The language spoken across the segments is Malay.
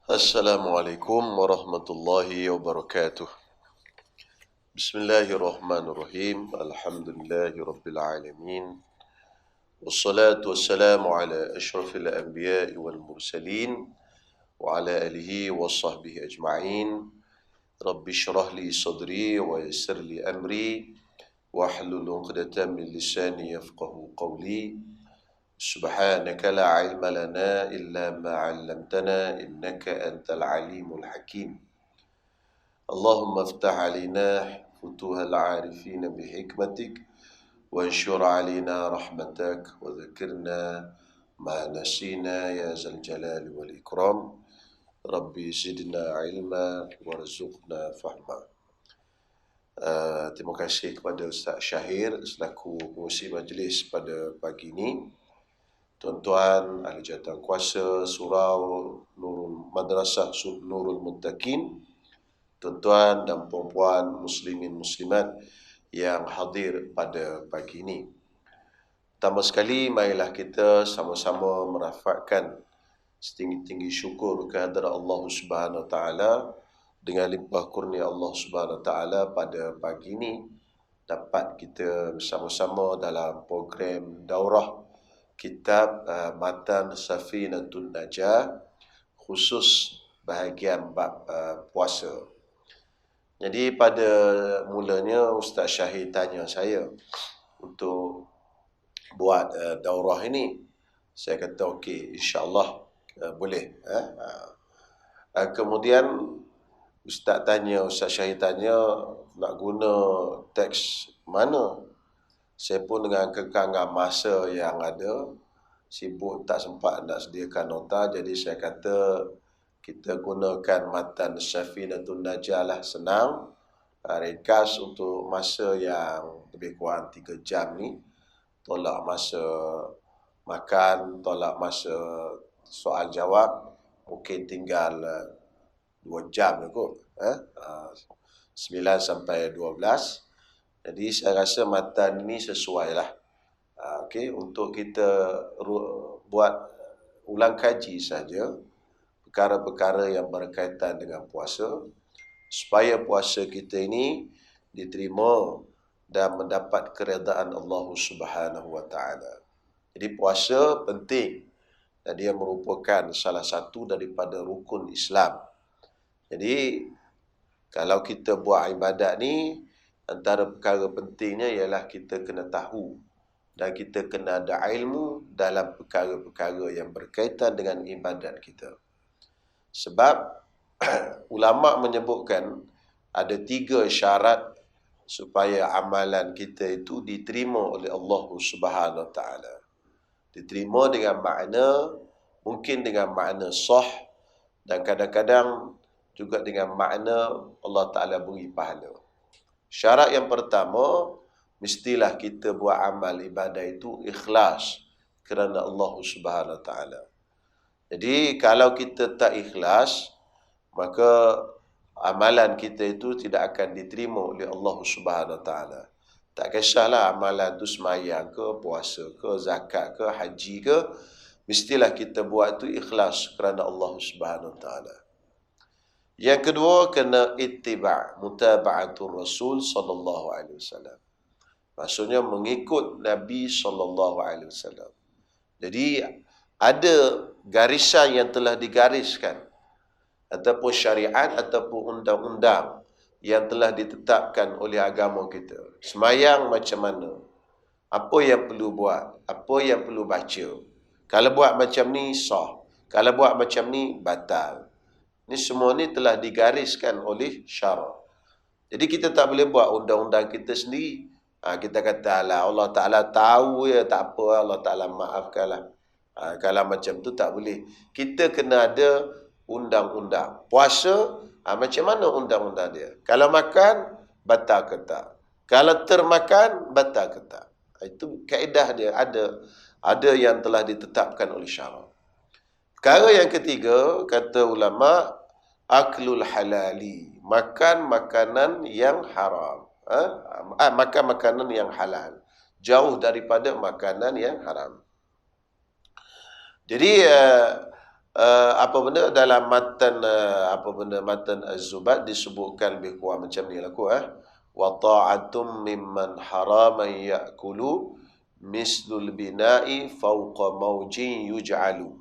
Assalamualaikum warahmatullahi wabarakatuh. Bismillahirrahmanirrahim. Alhamdulillahi rabbil alamin. Wassalatu wassalamu ala ashrafil anbiya'i wal mursalin wa ala alihi wa sahbihi ajma'in. Rabbi shrah li sadri wa yassir li amri wahlul 'uqdatam min lisani yafqahu qawli. Subhanaka la ilma lana illa ma 'allamtana innaka antal alimul hakim. اللهم افتح علينا فتوح العارفين بحكمتك وانشر علينا رحمتك وذكرنا ما نسينا يا ذا الجلال والإكرام ربي زدنا علما وارزقنا فهما. Terima kasih kepada Ustaz Syahir selaku pengurusi majlis pada pagi ini. Tuan-tuan ahli jawatan kuasa Surau Nurul Madrasah Nurul Muttaqin, tuan-tuan dan puan-puan muslimin muslimat yang hadir pada pagi ini. Pertama sekali, marilah kita sama-sama merafakkan setinggi-tinggi syukur kehadirat Allah Subhanahu Wa Taala dengan limpah kurnia Allah Subhanahu Wa Taala pada pagi ini dapat kita bersama-sama dalam program daurah kitab Matan Safinatun Najah khusus bahagian bab puasa. Jadi pada mulanya Ustaz Syahid tanya saya untuk buat daurah ini. Saya kata okey, insya-Allah boleh. Kemudian Ustaz Syahid tanya nak guna teks mana. Saya pun dengan kekangan masa yang ada, sibuk tak sempat nak sediakan nota, jadi saya kata kita gunakan Matan Safinatun Najah lah, senang, ringkas untuk masa yang lebih kurang 3 jam ni. Tolak masa makan, tolak masa soal jawab, mungkin tinggal 2 jam je kot. 9 sampai 12. Jadi saya rasa matan ini sesuai lah. Okey, untuk kita buat ulang kaji saja perkara-perkara yang berkaitan dengan puasa, supaya puasa kita ini diterima dan mendapat keredaan Allah Subhanahu Wa Taala. Jadi puasa penting dan dia merupakan salah satu daripada rukun Islam. Jadi kalau kita buat ibadat ni, antara perkara pentingnya ialah kita kena tahu dan kita kena ada ilmu dalam perkara-perkara yang berkaitan dengan ibadat kita. Sebab ulama menyebutkan ada 3 syarat supaya amalan kita itu diterima oleh Allah Subhanahu Wa Taala. Diterima dengan makna, mungkin dengan makna sah, dan kadang-kadang juga dengan makna Allah Ta'ala beri pahala. Syarat yang pertama, mestilah kita buat amal ibadah itu ikhlas kerana Allah Subhanahu Wa Taala. Jadi kalau kita tak ikhlas, maka amalan kita itu tidak akan diterima oleh Allah Subhanahu Wa Taala. Tak kisahlah amalan itu sembahyang ke, puasa ke, zakat ke, haji ke, mestilah kita buat itu ikhlas kerana Allah Subhanahu Wa Taala. Yang kedua, kena ittiba', mutaba'atul Rasul sallallahu alaihi wasallam. Maksudnya mengikut Nabi sallallahu alaihi wasallam. Jadi ada garisan yang telah digariskan, ataupun syariat ataupun undang-undang yang telah ditetapkan oleh agama kita. Semayang macam mana? Apa yang perlu buat? Apa yang perlu baca? Kalau buat macam ni sah. Kalau buat macam ni batal. Ini semua ni telah digariskan oleh syarak. Jadi kita tak boleh buat undang-undang kita sendiri. Kita kata Allah Ta'ala tahu ya, tak apa, Allah Ta'ala maafkanlah. Kalau macam tu tak boleh. Kita kena ada undang-undang. Puasa, macam mana undang-undang dia? Kalau makan, batal ke tak? Kalau termakan, batal ke tak? Itu kaedah dia. Ada yang telah ditetapkan oleh syarak. Perkara yang ketiga, kata ulama, aklul halali, makan makanan yang haram. Makan makanan yang halal, jauh daripada makanan yang haram. Jadi apa benda dalam matan matan Az-Zubad disebutkan lebih kurang macam ni lah wa ta'atum mimman haraman ya'kulu mislul bina'i fawqa mawjin yuj'alu.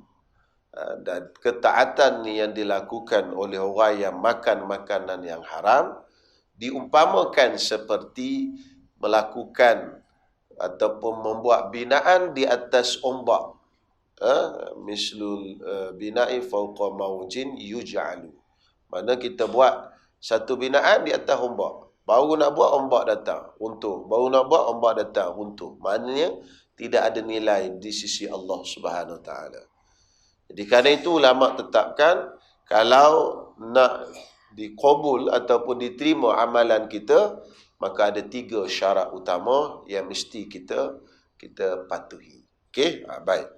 Dan ketaatan yang dilakukan oleh orang yang makan makanan yang haram diumpamakan seperti melakukan ataupun membuat binaan di atas ombak. Mislul bina'i fawqa mawjin yuj'alu. Mana kita buat satu binaan di atas ombak. Baru nak buat ombak datang, runtuh. Baru nak buat ombak datang, runtuh. Maknanya tidak ada nilai di sisi Allah Subhanahu Wa Taala. Jadi kerana itu ulama tetapkan kalau nak dikabul ataupun diterima amalan kita, maka ada 3 syarat utama yang mesti kita patuhi. Okey, baik.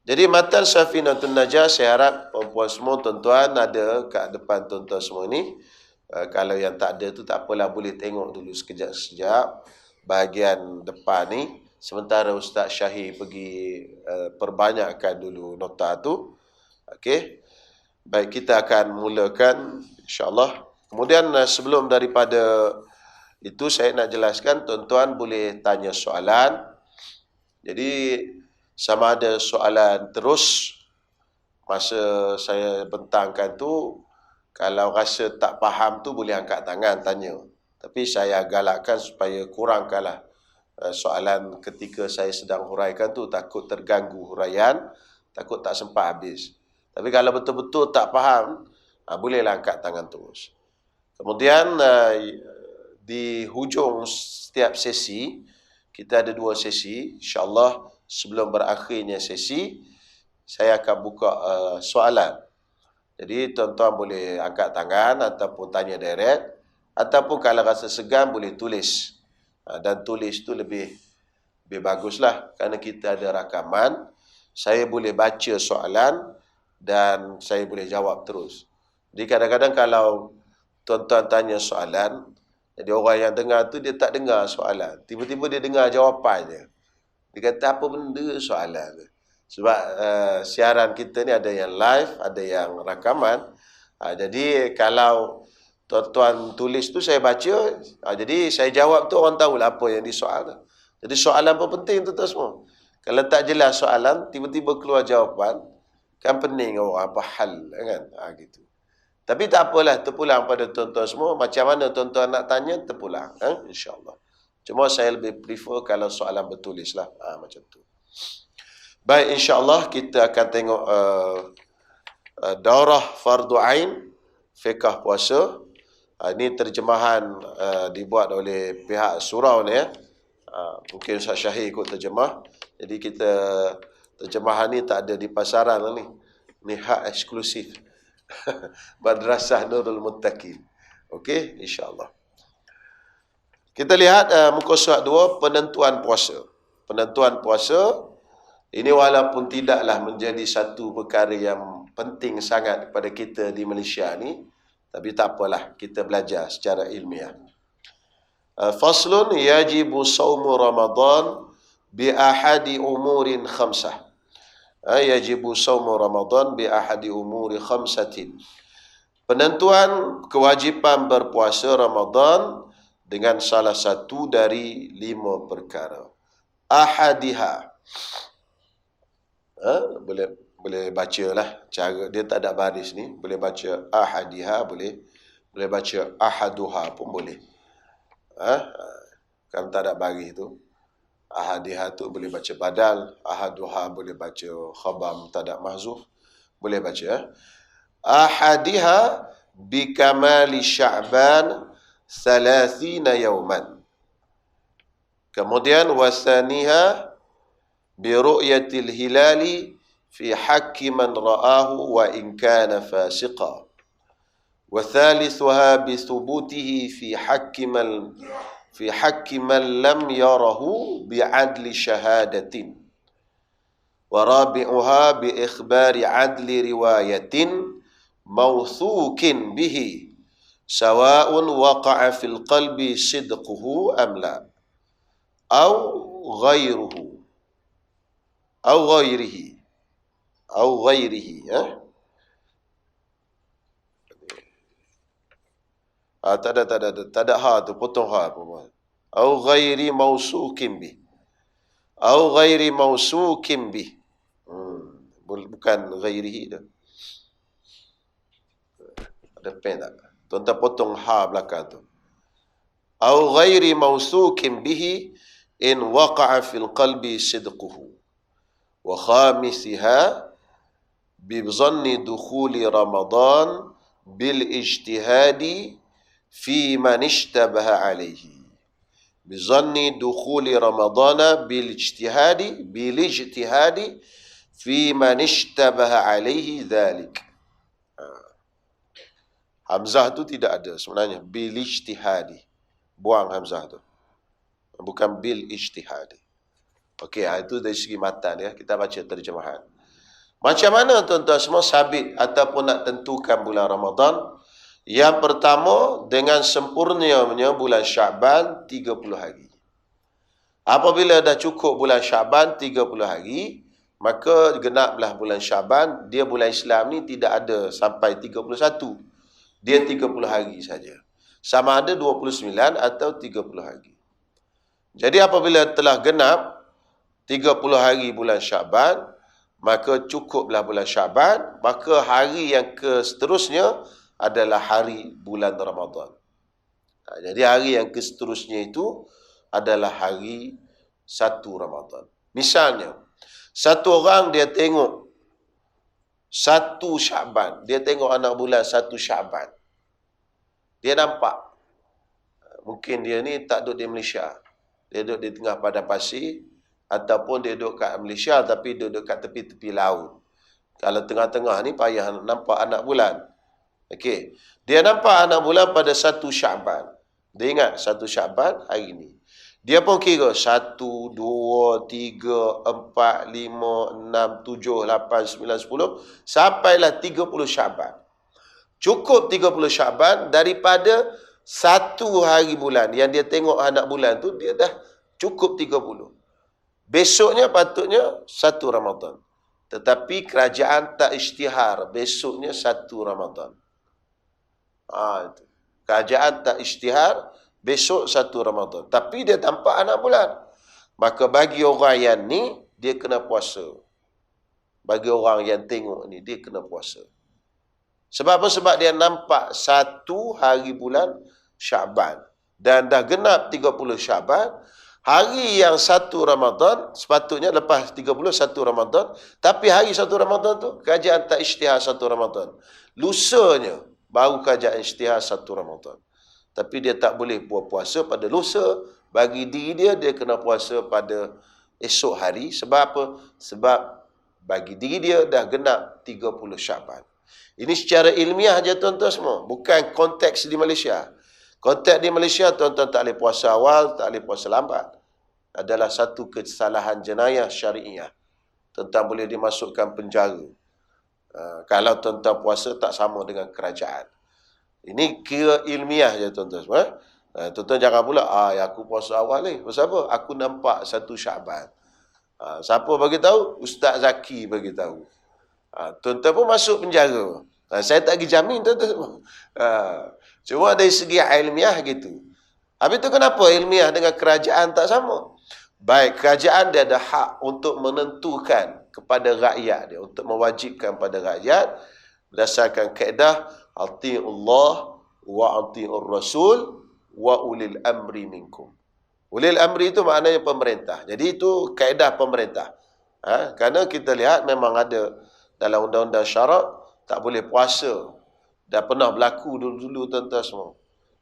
Jadi matan Safinatun Najah, saya harap perempuan semua, tuan-tuan ada kat depan tuan-tuan semua ni. Kalau yang tak ada tu tak apalah, boleh tengok dulu sekejap-sekejap bahagian depan ni. Sementara Ustaz Syahir pergi perbanyakkan dulu nota tu. Okey. Baik, kita akan mulakan insya-Allah. Kemudian sebelum daripada itu saya nak jelaskan, tuan-tuan boleh tanya soalan. Jadi sama ada soalan terus masa saya bentangkan tu, kalau rasa tak faham tu boleh angkat tangan tanya. Tapi saya galakkan supaya kurangkanlah soalan ketika saya sedang huraikan tu, takut terganggu huraian, takut tak sempat habis. Tapi kalau betul-betul tak faham, bolehlah angkat tangan terus. Kemudian di hujung setiap sesi, kita ada 2 sesi. InsyaAllah sebelum berakhirnya sesi, saya akan buka soalan. Jadi tuan-tuan boleh angkat tangan ataupun tanya direct, ataupun kalau rasa segan boleh tulis. Dan tulis tu lebih baguslah, kerana kita ada rakaman. Saya boleh baca soalan dan saya boleh jawab terus. Jadi kadang-kadang kalau tuan-tuan tanya soalan, jadi orang yang dengar tu dia tak dengar soalan, tiba-tiba dia dengar jawapannya. Dia kata apa benda soalan tu. Sebab siaran kita ni ada yang live, ada yang rakaman. Jadi kalau tuan-tuan tulis tu saya baca, jadi saya jawab tu orang tahulah apa yang disoal. Jadi soalan pun penting tuan-tuan semua. Kalau tak jelas soalan, tiba-tiba keluar jawapan, kan pening orang apa hal kan. Gitu. Tapi tak apalah, terpulang pada tuan-tuan semua. Macam mana tuan-tuan nak tanya, terpulang. InsyaAllah. Cuma saya lebih prefer kalau soalan bertulis lah. Macam tu. Baik, insyaAllah kita akan tengok daurah fardu ain fiqh puasa. Ini terjemahan dibuat oleh pihak surau ni ya. Mungkin Ustaz Syahir ikut terjemah. Jadi kita terjemahan ni tak ada di pasaran lah ni. Ni hak eksklusif. Madrasah Nurul Muttaqin. Okey, insyaAllah. Kita lihat muka surat 2, penentuan puasa. Penentuan puasa ini walaupun tidaklah menjadi satu perkara yang penting sangat kepada kita di Malaysia ni, tapi tak apalah, kita belajar secara ilmiah. Faslun yajibu saumu Ramadan bi ahadi umurin khamsah. Yajibu saumu Ramadan bi ahadi umuri khamsatin. Penentuan kewajipan berpuasa Ramadan dengan salah satu dari 5 perkara. Ahadiha. Boleh bacalah, cara dia tak ada baris ni, boleh baca ahadiha, boleh baca ahaduha pun boleh. Kan tak ada baris tu. Ahadiha tu boleh baca badal, ahaduha boleh baca khabar mubtada mahzuf, boleh baca. Ahadiha bi kamali Sya'ban 30 yauman. Kemudian wasaniha bi ru'yatil hilali fi haqqi man ra'ahu wa in kana fasiqa. Wa thalithuha bi thubutihi fi haqqi man lam yarahu bi adli syahadatin. Wa rabi'uha bi ikhbari adli riwayatin mawthukin bihi sawa'un waqa'a fil qalbi sidquhu am la aw ghairuhu aw ghairihi. Au ghairihi. Tak ada ha tu, potong ha apa. Au ghairi mausukim bih. Au ghairi mausukim bih. Bukan ghairihi dah. Ada pen tak? Tuan-tuan potong ha belakang tu. Au ghairi mausukim bihi in waqa'a fil qalbi sidquhu. Wa khamisiha bizanni dukhuli Ramadan bil ijtihadi fi man ishtabaha alaihi. Bizanni dukhuli Ramadana bil ijtihadi fi man ishtabaha alaihi dhalik. Hamzah tu tidak ada sebenarnya. Bil ijtihadi. Buang hamzah tu. Bukan bil ijtihadi. Okey, itu dari segi matan ya. Kita baca terjemahan. Macam mana tuan-tuan semua sabit ataupun nak tentukan bulan Ramadan? Yang pertama, dengan sempurnanya bulan Syaban 30 hari. Apabila dah cukup bulan Syaban 30 hari, maka genaplah bulan Syaban. Dia bulan Islam ni tidak ada sampai 31. Dia 30 hari saja. Sama ada 29 atau 30 hari. Jadi apabila telah genap 30 hari bulan Syaban, maka cukuplah bulan Syaban, maka hari yang seterusnya adalah hari bulan Ramadan. Jadi hari yang seterusnya itu adalah hari 1 Ramadan. Misalnya, satu orang dia tengok 1 Syaban, dia tengok anak bulan 1 Syaban. Dia nampak. Mungkin dia ni tak duduk di Malaysia. Dia duduk di tengah padang pasir, ataupun dia duduk kat Malaysia tapi duduk kat tepi-tepi laut. Kalau tengah-tengah ni payah nampak anak bulan. Okey. Dia nampak anak bulan pada 1 Syaban. Dia ingat 1 Syaban hari ni. Dia pun kira 1, 2, 3, 4, 5, 6, 7, 8, 9, 10 sampailah 30 Syaban. Cukup 30 Syaban daripada 1 hari bulan yang dia tengok anak bulan tu, dia dah cukup 30. Besoknya patutnya 1 Ramadan. Tetapi kerajaan tak isytihar besoknya 1 Ramadan. Kerajaan tak isytihar besok 1 Ramadan. Tapi dia tampak anak bulan. Maka bagi orang yang ni, dia kena puasa. Bagi orang yang tengok ni, dia kena puasa. Sebab apa? Sebab dia nampak 1 hari bulan Syaban. Dan dah genap 30 Syaban. Hari yang 1 Ramadan, sepatutnya lepas 30, 1 Ramadan. Tapi hari 1 Ramadan tu, kerajaan tak isytihar 1 Ramadan. Lusanya, baru kerajaan isytihar 1 Ramadan. Tapi dia tak boleh puasa pada lusa. Bagi diri dia, dia kena puasa pada esok hari. Sebab apa? Sebab bagi diri dia dah genap 30 Syaban. Ini secara ilmiah je tuan-tuan semua. Bukan konteks di Malaysia. Konteks di Malaysia, tuan-tuan tak boleh puasa awal, tak boleh puasa lambat. Adalah satu kesalahan jenayah syariah. Tuan-tuan boleh dimasukkan penjara. Kalau tuan-tuan puasa tak sama dengan kerajaan. Ini kira ilmiah je tuan-tuan semua. Tuan-tuan jangan pula, aku puasa awal ni. Pasal apa? Aku nampak 1 Syaban. Siapa bagi tahu? Ustaz Zaki bagi tahu. Tuan-tuan pun masuk penjara. Saya tak pergi jamin tuan-tuan semua. Cuma dari segi ilmiah gitu. Habis tu kenapa ilmiah dengan kerajaan tak sama? Baik, kerajaan dia ada hak untuk menentukan kepada rakyat dia, untuk mewajibkan pada rakyat berdasarkan kaedah Ati'ullah wa ati'ur rasul wa ulil amri minkum. Ulil amri itu maknanya pemerintah. Jadi itu kaedah pemerintah. Kerana kita lihat memang ada dalam undang-undang syarak tak boleh puasa. Dah pernah berlaku dulu-dulu tuan-tuan semua.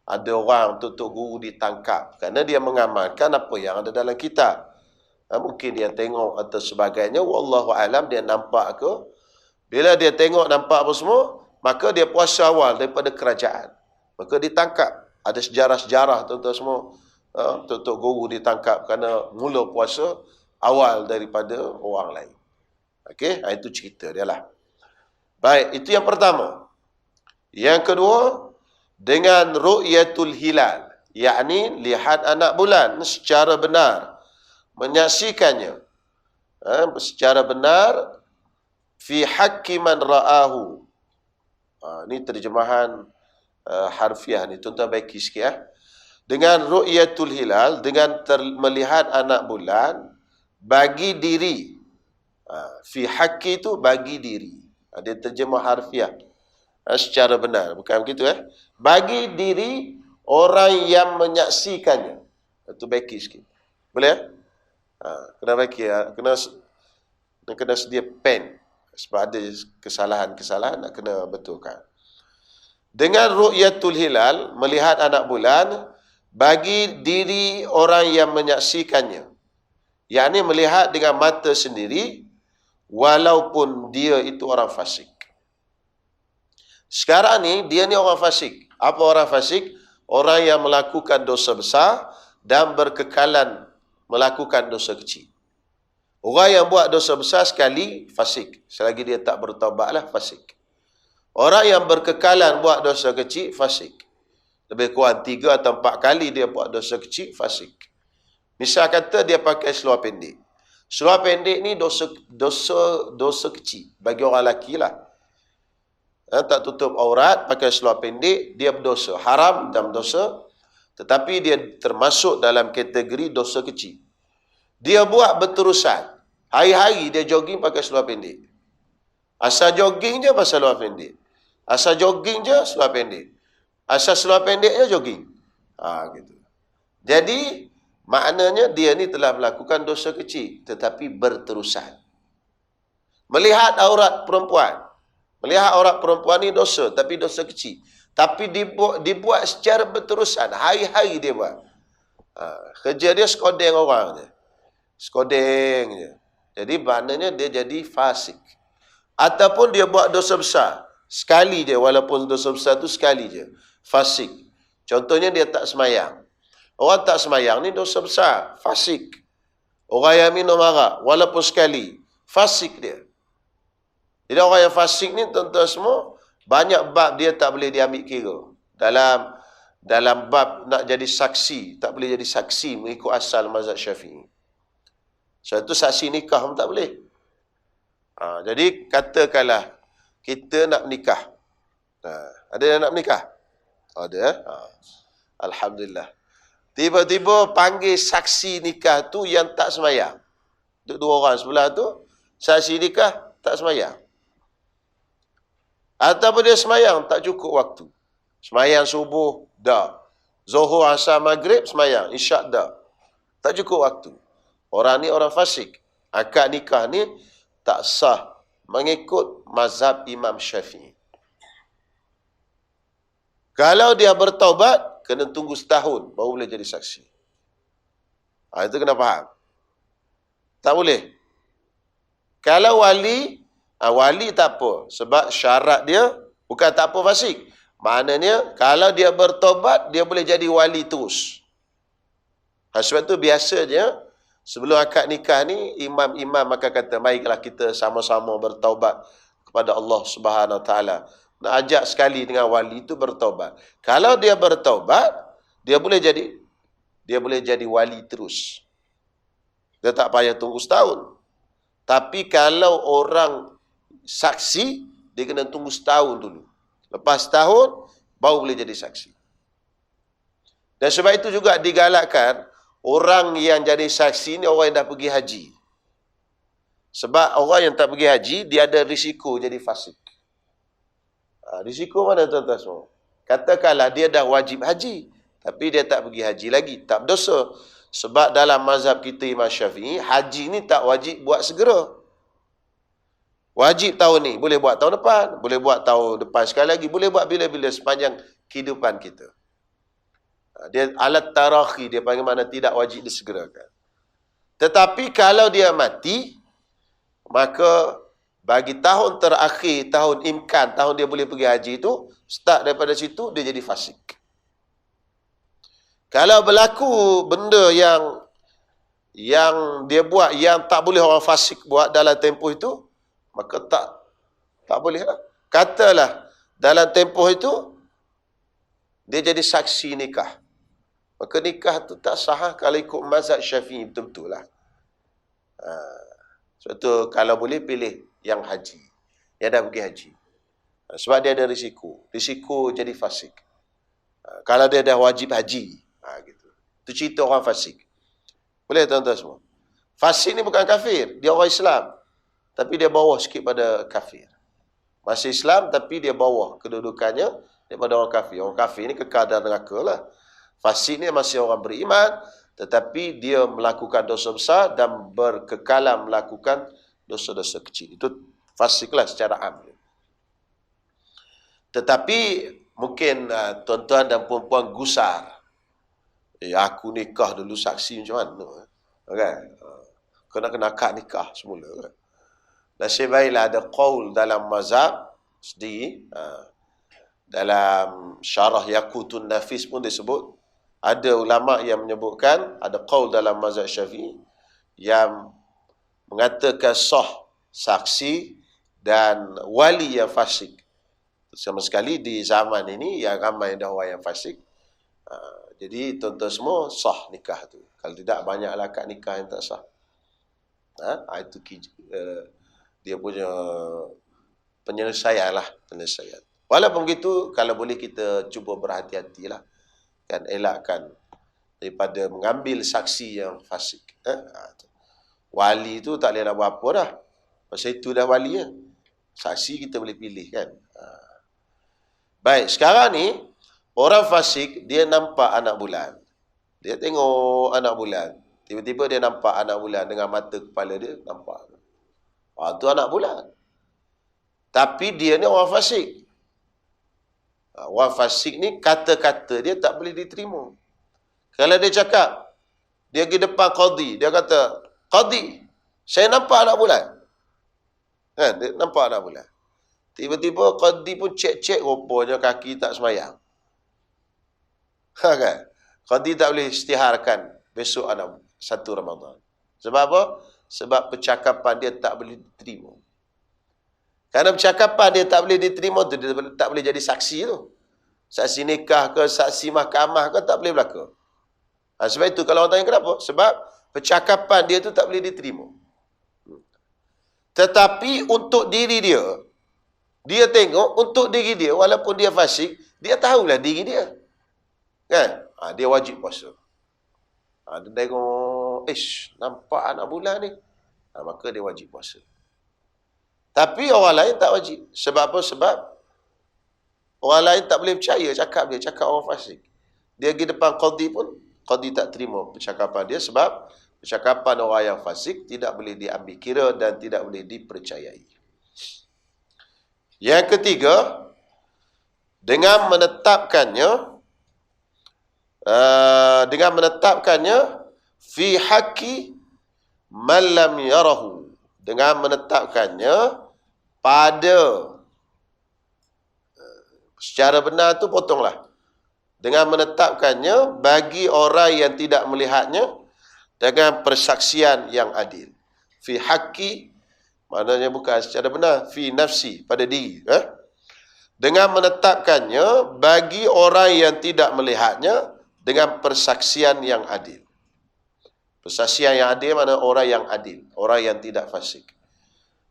Ada orang tutup guru ditangkap kerana dia mengamalkan apa yang ada dalam kitab. Mungkin dia tengok atau sebagainya. Wallahu alam, dia nampak ke. Bila dia tengok nampak apa semua, maka dia puasa awal daripada kerajaan. Maka ditangkap. Ada sejarah-sejarah tuan-tuan semua. Tutup guru ditangkap kerana mula puasa awal daripada orang lain. Okey, itu cerita dia lah. Baik, itu yang pertama. Yang kedua, dengan ru'yatul hilal, yakni lihat anak bulan secara benar, menyaksikannya secara benar fi haqqi man ra'ahu. Ini terjemahan harfiah ni, tuan-tuan baiki sikit ya. Dengan ru'yatul hilal, dengan melihat anak bulan bagi diri. Fi haqqi itu bagi diri. Dia terjemah harfiah secara benar, bukan begitu bagi diri orang yang menyaksikannya. Itu baiki sikit. Boleh kena baiki kena sedia pen sebab ada kesalahan-kesalahan nak kena betulkan. Dengan ru'yatul hilal, melihat anak bulan bagi diri orang yang menyaksikannya, yakni melihat dengan mata sendiri walaupun dia itu orang fasik. Sekarang ni dia ni orang fasik. Apa orang fasik? Orang yang melakukan dosa besar dan berkekalan melakukan dosa kecil. Orang yang buat dosa besar sekali fasik, selagi dia tak bertaubatlah fasik. Orang yang berkekalan buat dosa kecil fasik. Lebih kurang 3 atau 4 kali dia buat dosa kecil fasik. Misal kata dia pakai seluar pendek. Seluar pendek ni dosa kecil bagi orang lelaki lah. Tak tutup aurat, pakai seluar pendek, dia berdosa. Haram dan berdosa, tetapi dia termasuk dalam kategori dosa kecil. Dia buat berterusan. Hari-hari dia jogging pakai seluar pendek. Asal jogging je pasal seluar pendek. Asal jogging je seluar pendek. Asal seluar pendek je jogging. Gitu. Jadi, maknanya dia ni telah melakukan dosa kecil, tetapi berterusan. Melihat aurat perempuan. Melihat aurat perempuan ni dosa, tapi dosa kecil. Tapi dibuat secara berterusan. Hari-hari dia buat. Kerja dia skodeng orang je. Skodeng je. Jadi maknanya dia jadi fasik. Ataupun dia buat dosa besar. Sekali je, walaupun dosa besar tu sekali je. Fasik. Contohnya dia tak semayang. Orang tak semayang ni dosa besar. Fasik. Orang yang minum arak, walaupun sekali. Fasik dia. Jadi orang yang fasik ni tuan-tuan semua, banyak bab dia tak boleh diambil kira. Dalam bab nak jadi saksi, tak boleh jadi saksi mengikut asal mazhab Syafi'i. Sebab itu saksi nikah pun tak boleh. Jadi katakanlah kita nak menikah. Ada yang nak menikah? Ada. Alhamdulillah. Tiba-tiba panggil saksi nikah tu yang tak semayang. Dua orang sebelah tu, saksi nikah tak semayang. Ataupun dia semayang, tak cukup waktu. Semayang subuh, dah. Zuhur, asar, maghrib, semayang. Isyak, dah. Tak cukup waktu. Orang ni orang fasik. Akad nikah ni tak sah mengikut mazhab Imam Syafi'i. Kalau dia bertaubat, kena tunggu setahun baru boleh jadi saksi. Itu kena faham. Tak boleh. Kalau wali tak apa. Sebab syarat dia bukan tak apa fasik. Maknanya, kalau dia bertobat, dia boleh jadi wali terus. Sebab tu biasanya, sebelum akad nikah ni, imam-imam akan kata, baiklah kita sama-sama bertaubat kepada Allah Subhanahu Wa Taala. Nak ajak sekali dengan wali itu bertaubat. Kalau dia bertaubat, dia boleh jadi wali terus. Dia tak payah tunggu setahun. Tapi kalau orang saksi, dia kena tunggu setahun dulu. Lepas setahun, baru boleh jadi saksi. Dan sebab itu juga digalakkan, orang yang jadi saksi ni orang yang dah pergi haji. Sebab orang yang tak pergi haji, dia ada risiko jadi fasik. Risiko mana tuan-tuan semua? Katakanlah dia dah wajib haji, tapi dia tak pergi haji lagi. Tak berdosa. Sebab dalam mazhab kita Imam Syafi'i, haji ni tak wajib buat segera. Wajib tahun ni, boleh buat tahun depan, boleh buat tahun depan sekali lagi, boleh buat bila-bila sepanjang kehidupan kita. Dia alat tarakhi, dia panggil mana tidak wajib disegerakan. Tetapi kalau dia mati, maka bagi tahun terakhir, tahun imkan, tahun dia boleh pergi haji itu, start daripada situ, dia jadi fasik. Kalau berlaku benda yang dia buat, yang tak boleh orang fasik buat dalam tempoh itu, maka tak boleh lah. Katalah, dalam tempoh itu, dia jadi saksi nikah. Maka nikah tu tak sah kalau ikut mazhab Syafi'i betul-betul lah. Sebab tu kalau boleh pilih yang haji. dia dah pergi haji. Sebab dia ada risiko jadi fasik. Kalau dia dah wajib haji, gitu. Itu cerita orang fasik. Boleh tuan-tuan semua? Fasik ni bukan kafir, dia orang Islam. Tapi dia bawah sikit pada kafir. Masih Islam tapi dia bawah kedudukannya daripada orang kafir. Orang kafir ni kekal dalam neraka lah. Fasik ni masih orang beriman, tetapi dia melakukan dosa besar dan berkekalan melakukan dosa-dosa kecil. Itu fasik lah secara am. Tetapi mungkin tuan-tuan dan puan-puan gusar. Aku nikah dulu, saksi macam mana? Kan? Kena akad nikah semula. Kan? Nasib baiklah ada qaul dalam mazhab sendiri. Dalam syarah Yaqutun Nafis pun disebut. Ada ulama' yang menyebutkan, ada qaul dalam mazhab Syafi'i yang mengatakan sah saksi dan wali yang fasik. Sama sekali di zaman ini yang ramai dah orang yang fasik. Jadi tuan-tuan semua sah nikah tu. Kalau tidak banyaklah akad nikah yang tak sah. Itu dia punya penyelesaian lah. Walaupun begitu, kalau boleh kita cuba berhati-hatilah. Kan elakkan daripada mengambil saksi yang fasik. Wali tu tak boleh nak buat apa dah. Pasal itu dah wali ya. Saksi kita boleh pilih kan. Baik, sekarang ni orang fasik dia nampak anak bulan. Dia tengok anak bulan. Tiba-tiba dia nampak anak bulan dengan mata kepala dia nampak. Tu anak bulan. Tapi dia ni orang fasik. Orang fasik ni kata-kata dia tak boleh diterima. Kalau dia cakap, dia pergi depan qadi, dia kata, "Qadi, saya nampak anak bulan." Kan, dia nampak anak bulan. Tiba-tiba qadi pun cek-cek, rupanya kaki tak semayang. Kan? Qadi tak boleh istiharkan besok anak 1 Ramadan. Sebab apa? Sebab percakapan dia tak boleh diterima. Kerana percakapan dia tak boleh diterima tu, dia tak boleh jadi saksi tu. Saksi nikah ke, saksi mahkamah ke, tak boleh berlaku. Sebab itu kalau orang tanya kenapa? Sebab percakapan dia tu tak boleh diterima. Tetapi untuk diri dia, dia tengok untuk diri dia, walaupun dia fasik, dia tahulah diri dia. Kan? Dia wajib puasa. Dia tengok, nampak anak bulan ni. Maka dia wajib puasa. Tapi orang lain tak wajib. Sebab apa? Sebab orang lain tak boleh percaya cakap orang fasik. Dia pergi depan qadi pun, qadi tak terima percakapan dia sebab percakapan orang yang fasik tidak boleh diambil kira dan tidak boleh dipercayai. Yang ketiga, dengan menetapkannya fi haqqi man lam yarahu, dengan menetapkannya pada secara benar tu potonglah, dengan menetapkannya bagi orang yang tidak melihatnya dengan persaksian yang adil. Fi haqqi maknanya bukan secara benar, fi nafsi, pada diri. Dengan menetapkannya bagi orang yang tidak melihatnya dengan persaksian yang adil. Persaksian yang adil mana orang yang adil, orang yang tidak fasik.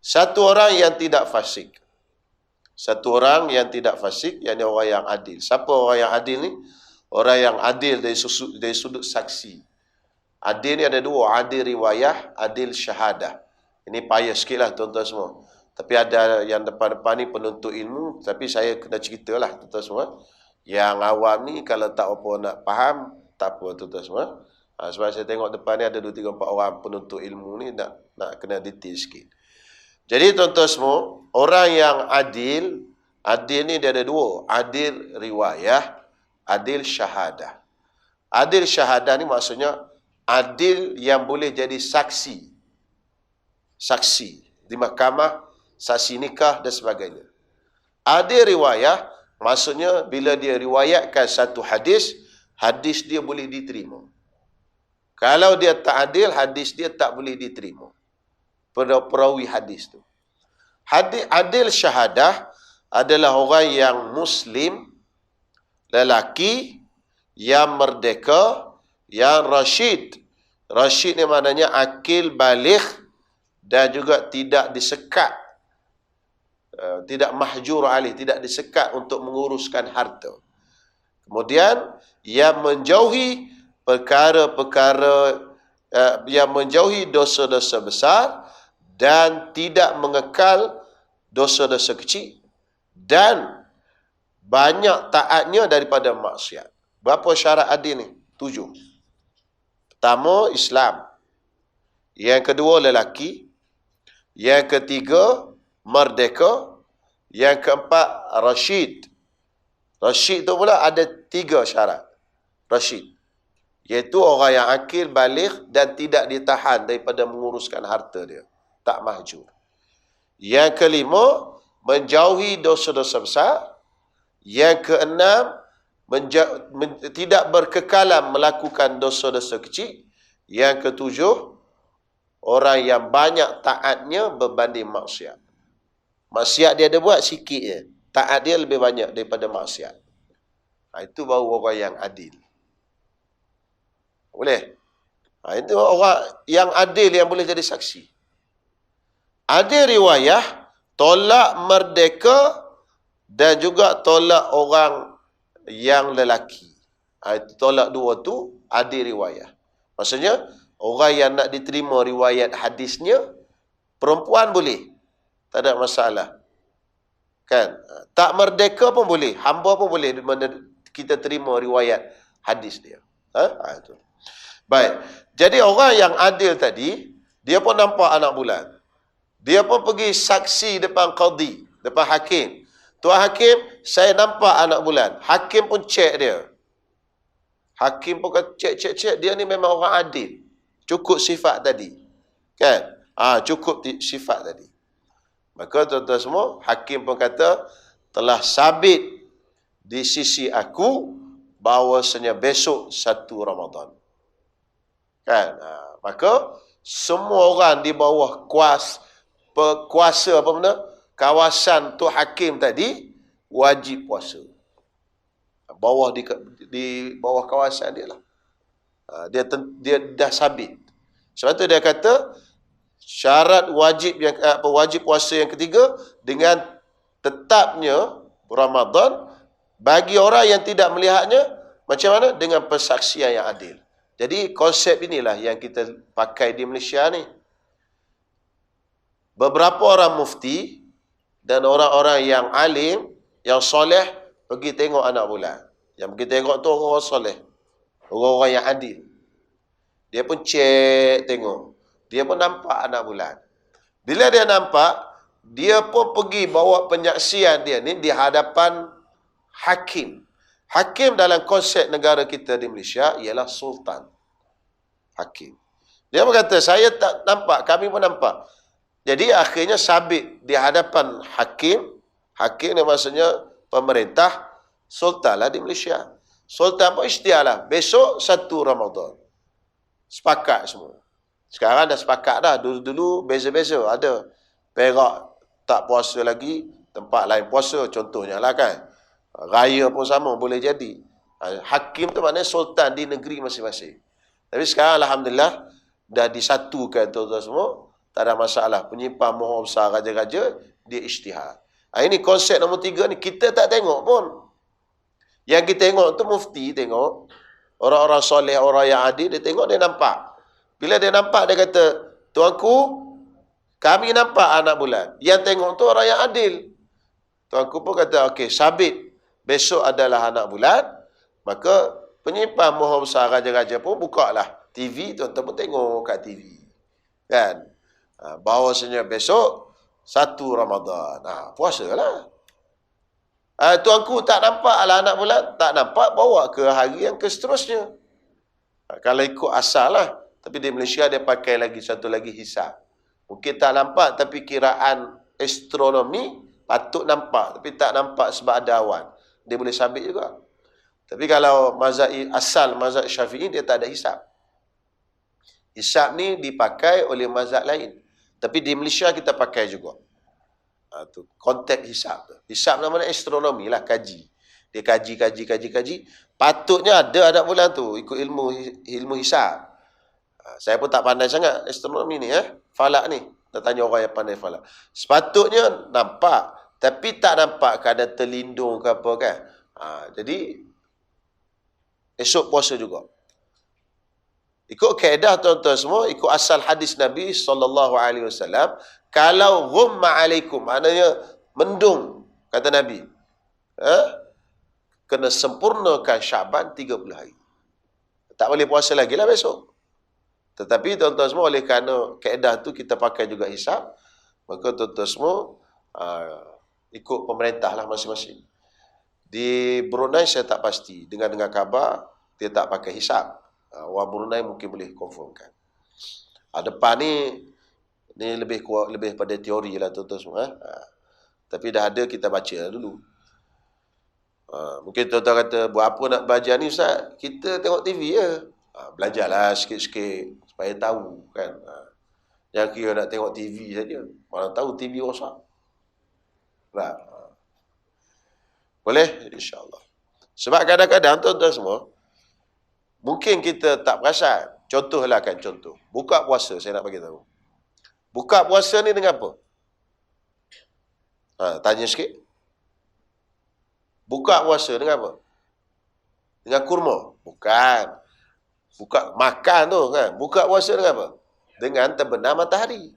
Satu orang yang tidak fasik. Satu orang yang tidak fasik, yang ini orang yang adil. Siapa orang yang adil ni? Orang yang adil dari sudut saksi. Adil ni ada dua, adil riwayah, adil syahadah. Ini payah sikit lah tuan-tuan semua. Tapi ada yang depan-depan ni penuntut ilmu, tapi saya kena ceritalah tuan-tuan semua. Yang awam ni kalau tak apa nak faham, tak apa tuan-tuan semua. Sebab saya tengok depan ni ada 2, 3, 4 orang penuntut ilmu ni nak kena detail sikit. Jadi tuan-tuan semua, orang yang adil ni dia ada dua. Adil riwayah, adil syahadah. Adil syahadah ni maksudnya adil yang boleh jadi saksi. Saksi di mahkamah, saksi nikah dan sebagainya. Adil riwayah maksudnya bila dia riwayatkan satu hadis, hadis dia boleh diterima. Kalau dia tak adil, hadis dia tak boleh diterima. Perawi hadis tu. Adil syahadah adalah orang yang muslim, lelaki, yang merdeka, yang rasyid. Rasyid ni maknanya akil baligh dan juga tidak disekat tidak mahjur alih, tidak disekat untuk menguruskan harta. Kemudian ia menjauhi perkara-perkara yang menjauhi dosa-dosa besar dan tidak mengekal dosa-dosa kecil dan banyak taatnya daripada maksiat. Berapa syarat adil ni? 7. Pertama, Islam. Yang kedua, lelaki. Yang ketiga, merdeka. Yang keempat, Rashid. Rashid tu pula ada 3 syarat. Rashid. Iaitu orang yang akil, baligh dan tidak ditahan daripada menguruskan harta dia. Tak mahjur. Yang kelima, menjauhi dosa-dosa besar. Yang keenam, tidak berkekalan melakukan dosa-dosa kecil. Yang ketujuh, orang yang banyak taatnya berbanding maksiat. Maksiat dia ada buat sikit je. Taat dia lebih banyak daripada maksiat. Itu baru orang yang adil. Boleh? Itu orang yang adil yang boleh jadi saksi. Ada riwayah tolak merdeka dan juga tolak orang yang lelaki. Itu tolak dua tu ada riwayah. Maksudnya orang yang nak diterima riwayat hadisnya perempuan boleh. Tak ada masalah. Kan? Tak merdeka pun boleh, hamba pun boleh kita terima riwayat hadis dia. Itu. Baik. Jadi orang yang adil tadi, dia pun nampak anak bulan. Dia pun pergi saksi depan qadi, depan hakim. Tuan hakim, saya nampak anak bulan. Hakim pun cek dia. Hakim pun cek, dia ni memang orang adil. Cukup sifat tadi. Kan? Cukup sifat tadi. Maka tuan-tuan semua, hakim pun kata, telah sabit di sisi aku bahawasanya besok 1 Ramadan. Kan? Maka semua orang di bawah kuasa apa benda? Kawasan tu hakim tadi wajib puasa. Bawah di bawah kawasan dia lah. Dia dah sabit. Sebab tu dia kata syarat wajib puasa yang ketiga dengan tetapnya Ramadan bagi orang yang tidak melihatnya macam mana? Dengan persaksian yang adil. Jadi konsep inilah yang kita pakai di Malaysia ni. Beberapa orang mufti dan orang-orang yang alim, yang soleh pergi tengok anak bulan. Yang pergi tengok tu orang-orang soleh, orang-orang yang adil. Dia pun cek tengok. Dia pun nampak anak bulan. Bila dia nampak, dia pun pergi bawa penyaksian dia ni di hadapan hakim. Hakim dalam konsep negara kita di Malaysia ialah sultan. Hakim. Dia berkata, saya tak nampak, kami pun nampak. Jadi akhirnya sabit di hadapan hakim. Hakim ni maksudnya pemerintah, sultan lah di Malaysia. Sultan pun isytihar lah. Besok 1 Ramadan. Sepakat semua. Sekarang dah sepakat dah. Dulu beza-beza. Ada Perak tak puasa lagi, tempat lain puasa. Contohnya lah kan. Raya pun sama, boleh jadi. Hakim tu maknanya sultan di negeri masing-masing. Tapi sekarang Alhamdulillah dah disatukan tuan-tuan semua. Tak ada masalah. Penyimpan mohon besar raja-raja, dia isytihar. Ini konsep nombor 3 ni, kita tak tengok pun. Yang kita tengok tu mufti tengok. Orang-orang soleh, orang yang adil, dia tengok, dia nampak. Bila dia nampak, dia kata, tuanku, kami nampak anak bulan. Yang tengok tu orang yang adil. Tuanku pun kata, okey, sabit. Besok adalah anak bulan. Maka penyimpan mohon besar raja-raja pun buka lah TV, tuan-tuan pun tengok kat TV. Kan? Bahawasanya besok 1 Ramadan. Puasa lah. Tuanku tak nampak lah anak bulan. Tak nampak, bawa ke hari yang seterusnya. Kalau ikut asal lah. Tapi di Malaysia dia pakai lagi satu lagi hisab. Mungkin tak nampak, tapi kiraan astronomi patut nampak. Tapi tak nampak sebab ada awan. Dia boleh sabit juga. Tapi kalau mazhab asal, mazhab Syafi'i, dia tak ada hisab. Hisab ni dipakai oleh mazhab lain. Tapi di Malaysia kita pakai juga. Tu konteks hisab tu. Hisab namanya astronomi lah, kaji. Dia kaji. Patutnya ada anak bulan tu ikut ilmu hisab. Saya pun tak pandai sangat astronomi ni, falak ni. Nak tanya orang yang pandai falak. Sepatutnya nampak. tapi tak nampak keadaan terlindung ke apa kan. Jadi esok puasa juga. Ikut kaedah tuan-tuan semua, ikut asal hadis Nabi SAW, kalau ghumma alaikum, maknanya mendung, kata Nabi, kena sempurnakan Syaban 30 hari. Tak boleh puasa lagi lah besok. Tetapi tuan-tuan semua, oleh kerana kaedah tu kita pakai juga hisab, maka tuan-tuan semua ikut pemerintah lah masing-masing. Di Brunei saya tak pasti, dengar khabar dia tak pakai hisab. Orang Brunei mungkin boleh confirmkan. Depan ni lebih pada teori lah tuan-tuan semua. Tapi dah ada, kita baca lah dulu. Mungkin tuan-tuan kata, buat apa nak belajar ni Ustaz? Kita tengok TV je. Belajarlah sikit-sikit supaya tahu kan. Jangan kira nak tengok TV saja. Mana tahu TV rosak. Nah. Boleh? InsyaAllah. Sebab kadang-kadang tuan-tuan semua, mungkin kita tak perasan. Contohlah kan, contoh. Buka puasa, saya nak bagi tahu. Buka puasa ni dengan apa? Tanya sikit. Buka puasa dengan apa? Dengan kurma? Bukan. Buka makan tu kan. Buka puasa dengan apa? Dengan terbenam matahari.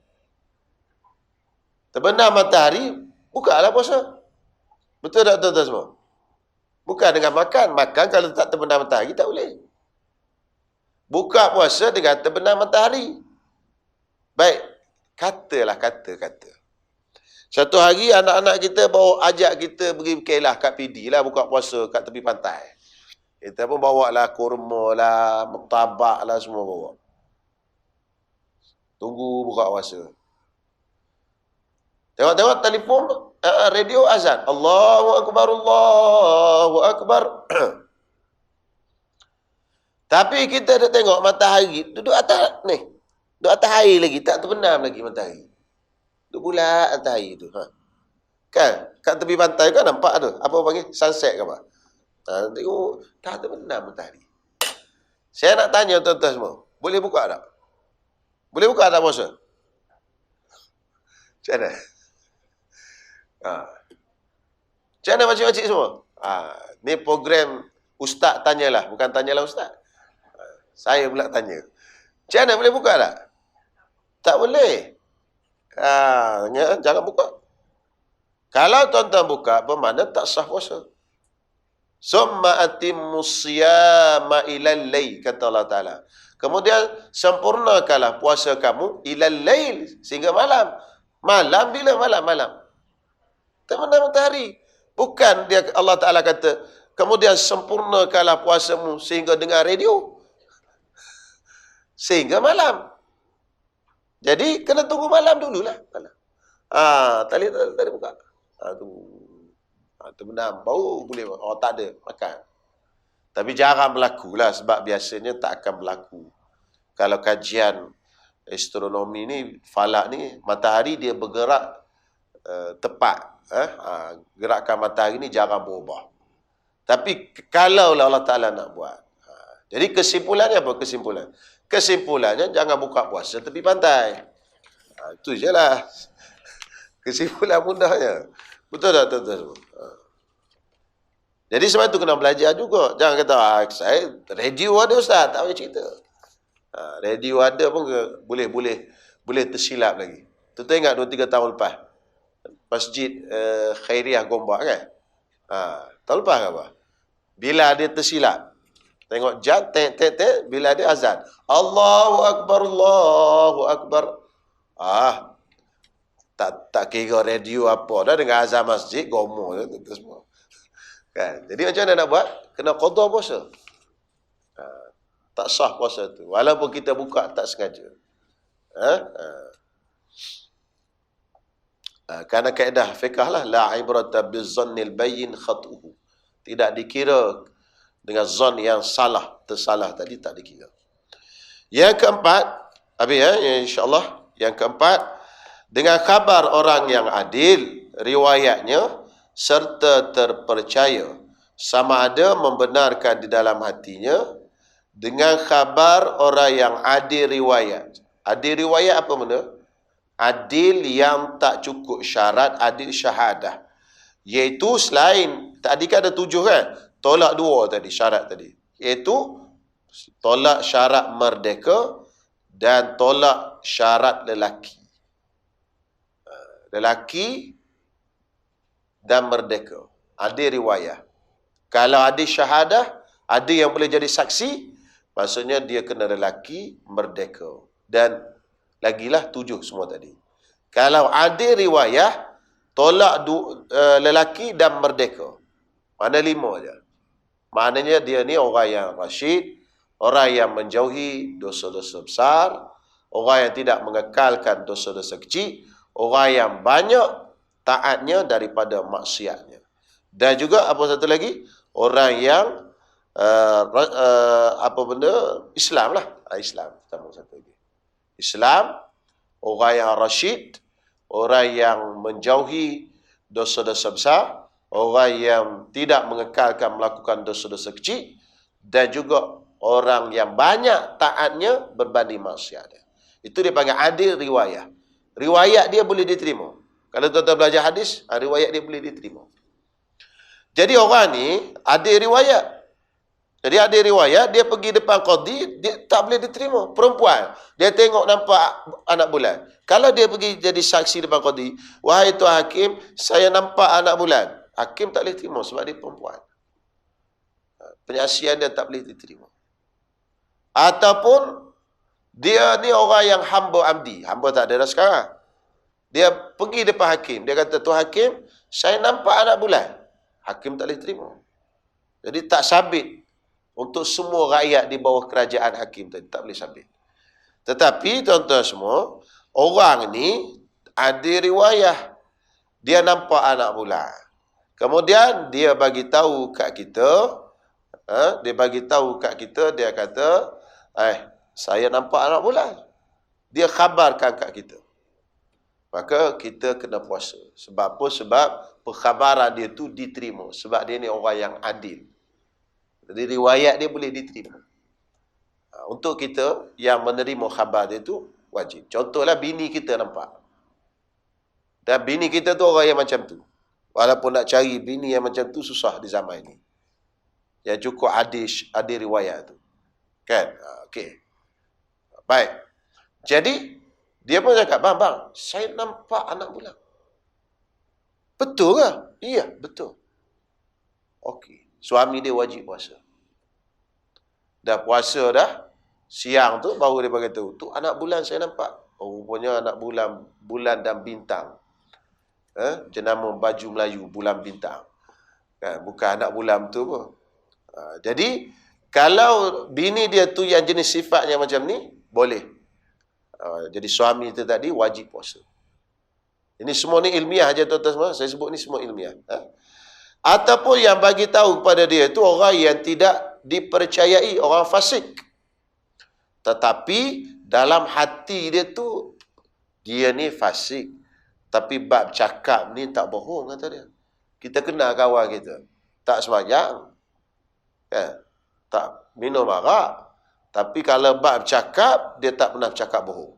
Terbenam matahari, bukalah puasa. Betul tak tuan-tuan semua? Bukan dengan makan. Makan kalau tak terbenam matahari, tak boleh. Buka puasa dengan terbenam matahari. Baik, katalah kata. Satu hari anak-anak kita bawa ajak kita pergi kelah kat PD lah, buka puasa kat tepi pantai. Kita pun bawa lah kurma lah, murtabak lah, semua bawa. Tunggu buka puasa. Tengok-tengok telefon, radio azan. Allahu Akbar, Allahu Akbar. Tapi kita dah tengok matahari duduk atas ni. Duduk atas air lagi, tak terbenam lagi matahari. Duduk bulat atas air tu. Kan? Kat tepi pantai kan nampak tu. Apa panggil? Sunset ke apa? Tengok, tak terbenam matahari. Saya nak tanya tuan-tuan semua. Boleh buka tak? Boleh buka tak puasa? Macam mana? Macam mana makcik-makcik semua? Ni program Ustaz tanyalah. Bukan tanyalah Ustaz. Saya pula tanya. Macam mana boleh buka tak? Tak boleh. Jangan buka. Kalau tuan-tuan buka, bermakna tak sah puasa. Summa atimmus siyama ilal lail, kata Allah Ta'ala. Kemudian sempurnakanlah puasa kamu ilal lail, sehingga malam. Malam bila malam? Terbenam matahari. Bukan dia Allah Ta'ala kata, kemudian sempurnakanlah puasamu sehingga dengar radio. Sehingga malam. Jadi, kena tunggu malam dululah. Tali buka. Terbenam. Baru boleh. Tak ada. Makan. Tapi jarang berlaku lah. Sebab biasanya tak akan berlaku. Kalau kajian astronomi ni, falak ni, matahari dia bergerak tepat. Gerakan matahari ni jarang berubah. Tapi, kalau Allah Ta'ala nak buat. Jadi, kesimpulannya apa? Kesimpulannya, jangan buka puasa tepi pantai. Itu je lah. Kesimpulan mudahnya. Betul tak tuan-tuan semua? Jadi sebab tu kena belajar juga. Jangan kata, saya radio ada Ustaz. Tak boleh cerita. Radio ada pun boleh tersilap lagi. Tuan-tuan ingat 2-3 tahun lepas. Masjid Khairiah Gombak kan? Tahun lepas ke apa? Bila dia tersilap. Tengok jam, bila dia azan. Allahu Akbar, Allahu Akbar. Tak kira radio apa dah, dengan azan masjid, gomo tu semua. Kan? Jadi macam mana nak buat? Kena qada puasa. Tak sah puasa tu. Walaupun kita buka tak sengaja. Kerana kaedah fiqh lah, la ibrata bizzannil bayyin khatuhu. Tidak dikira dengan zon yang tersalah tadi, tak dikira. Yang keempat, insyaAllah, yang keempat, dengan khabar orang yang adil, riwayatnya, serta terpercaya, sama ada membenarkan di dalam hatinya, dengan khabar orang yang adil riwayat. Adil riwayat apa benda? Adil yang tak cukup syarat, adil syahadah. Iaitu selain, tadi kan ada 7 kan? Tolak 2 tadi, syarat tadi. Iaitu tolak syarat merdeka dan tolak syarat lelaki. Lelaki dan merdeka. Ada riwayat. Kalau ada syahadah, ada yang boleh jadi saksi, maksudnya dia kena lelaki, merdeka. Dan lagilah 7 semua tadi. Kalau ada riwayat, tolak lelaki dan merdeka. Mana 5 je. Maknanya dia ni orang yang rasyid, orang yang menjauhi dosa-dosa besar, orang yang tidak mengekalkan dosa-dosa kecil, orang yang banyak taatnya daripada maksiatnya. Dan juga apa satu lagi? Orang yang apa benda? Islam lah. Islam. Tambah satu lagi. Islam, orang yang rasyid, orang yang menjauhi dosa-dosa besar, orang yang tidak mengekalkan melakukan dosa-dosa kecil, dan juga orang yang banyak taatnya berbanding maksiat. Itu dia panggil adil riwayat. Riwayat dia boleh diterima. Kalau tuan-tuan belajar hadis, riwayat dia boleh diterima. Jadi orang ni ada riwayat. Jadi ada riwayat, dia pergi depan qadi, dia tak boleh diterima. Perempuan, dia tengok nampak anak bulan. Kalau dia pergi jadi saksi depan qadi, wahai tuan hakim, saya nampak anak bulan. Hakim tak boleh terima sebab dia perempuan. Penyaksian dia tak boleh diterima. Ataupun dia ni orang yang hamba amdi. Hamba tak ada dah sekarang. Dia pergi depan hakim. Dia kata, tuan hakim, saya nampak anak bulan. Hakim tak boleh terima. Jadi tak sabit untuk semua rakyat di bawah kerajaan hakim tadi. Tak boleh sabit. Tetapi tuan-tuan semua, orang ni ada riwayat. Dia nampak anak bulan. Kemudian dia bagi tahu kat kita, dia kata, saya nampak anak bulan. Dia khabarkan kat kita. Maka kita kena puasa. Sebab apa? Sebab perkhabaran dia tu diterima. Sebab dia ni orang yang adil. Jadi riwayat dia boleh diterima. Untuk kita yang menerima khabar dia tu wajib. Contohlah bini kita nampak. Dan bini kita tu orang yang macam tu. Walaupun nak cari bini yang macam tu susah di zaman ini. Yang cukup ada riwayat tu. Kan? Okey. Baik. Jadi, dia pun cakap, bang, saya nampak anak bulan. Betul ke? Iya, betul. Okey. Suami dia wajib puasa. Dah puasa dah. Siang tu baru dia beritahu, tu anak bulan saya nampak. Oh, rupanya anak bulan dan bintang. Jenama baju Melayu, bulan bintang. Kan? Bukan anak bulan tu pun. Jadi, kalau bini dia tu yang jenis sifatnya macam ni, boleh. Jadi suami itu tadi wajib puasa. Ini semua ni ilmiah aja tuan-tuan semua. Saya sebut ni semua ilmiah. Ataupun yang bagi tahu kepada dia itu orang yang tidak dipercayai, orang fasik. Tetapi dalam hati dia tu, dia ni fasik. Tapi bab cakap ni tak bohong, kata dia. Kita kenal kawan kita. Tak sembahyang. Tak minum arak. Tapi kalau bab cakap, dia tak pernah cakap bohong.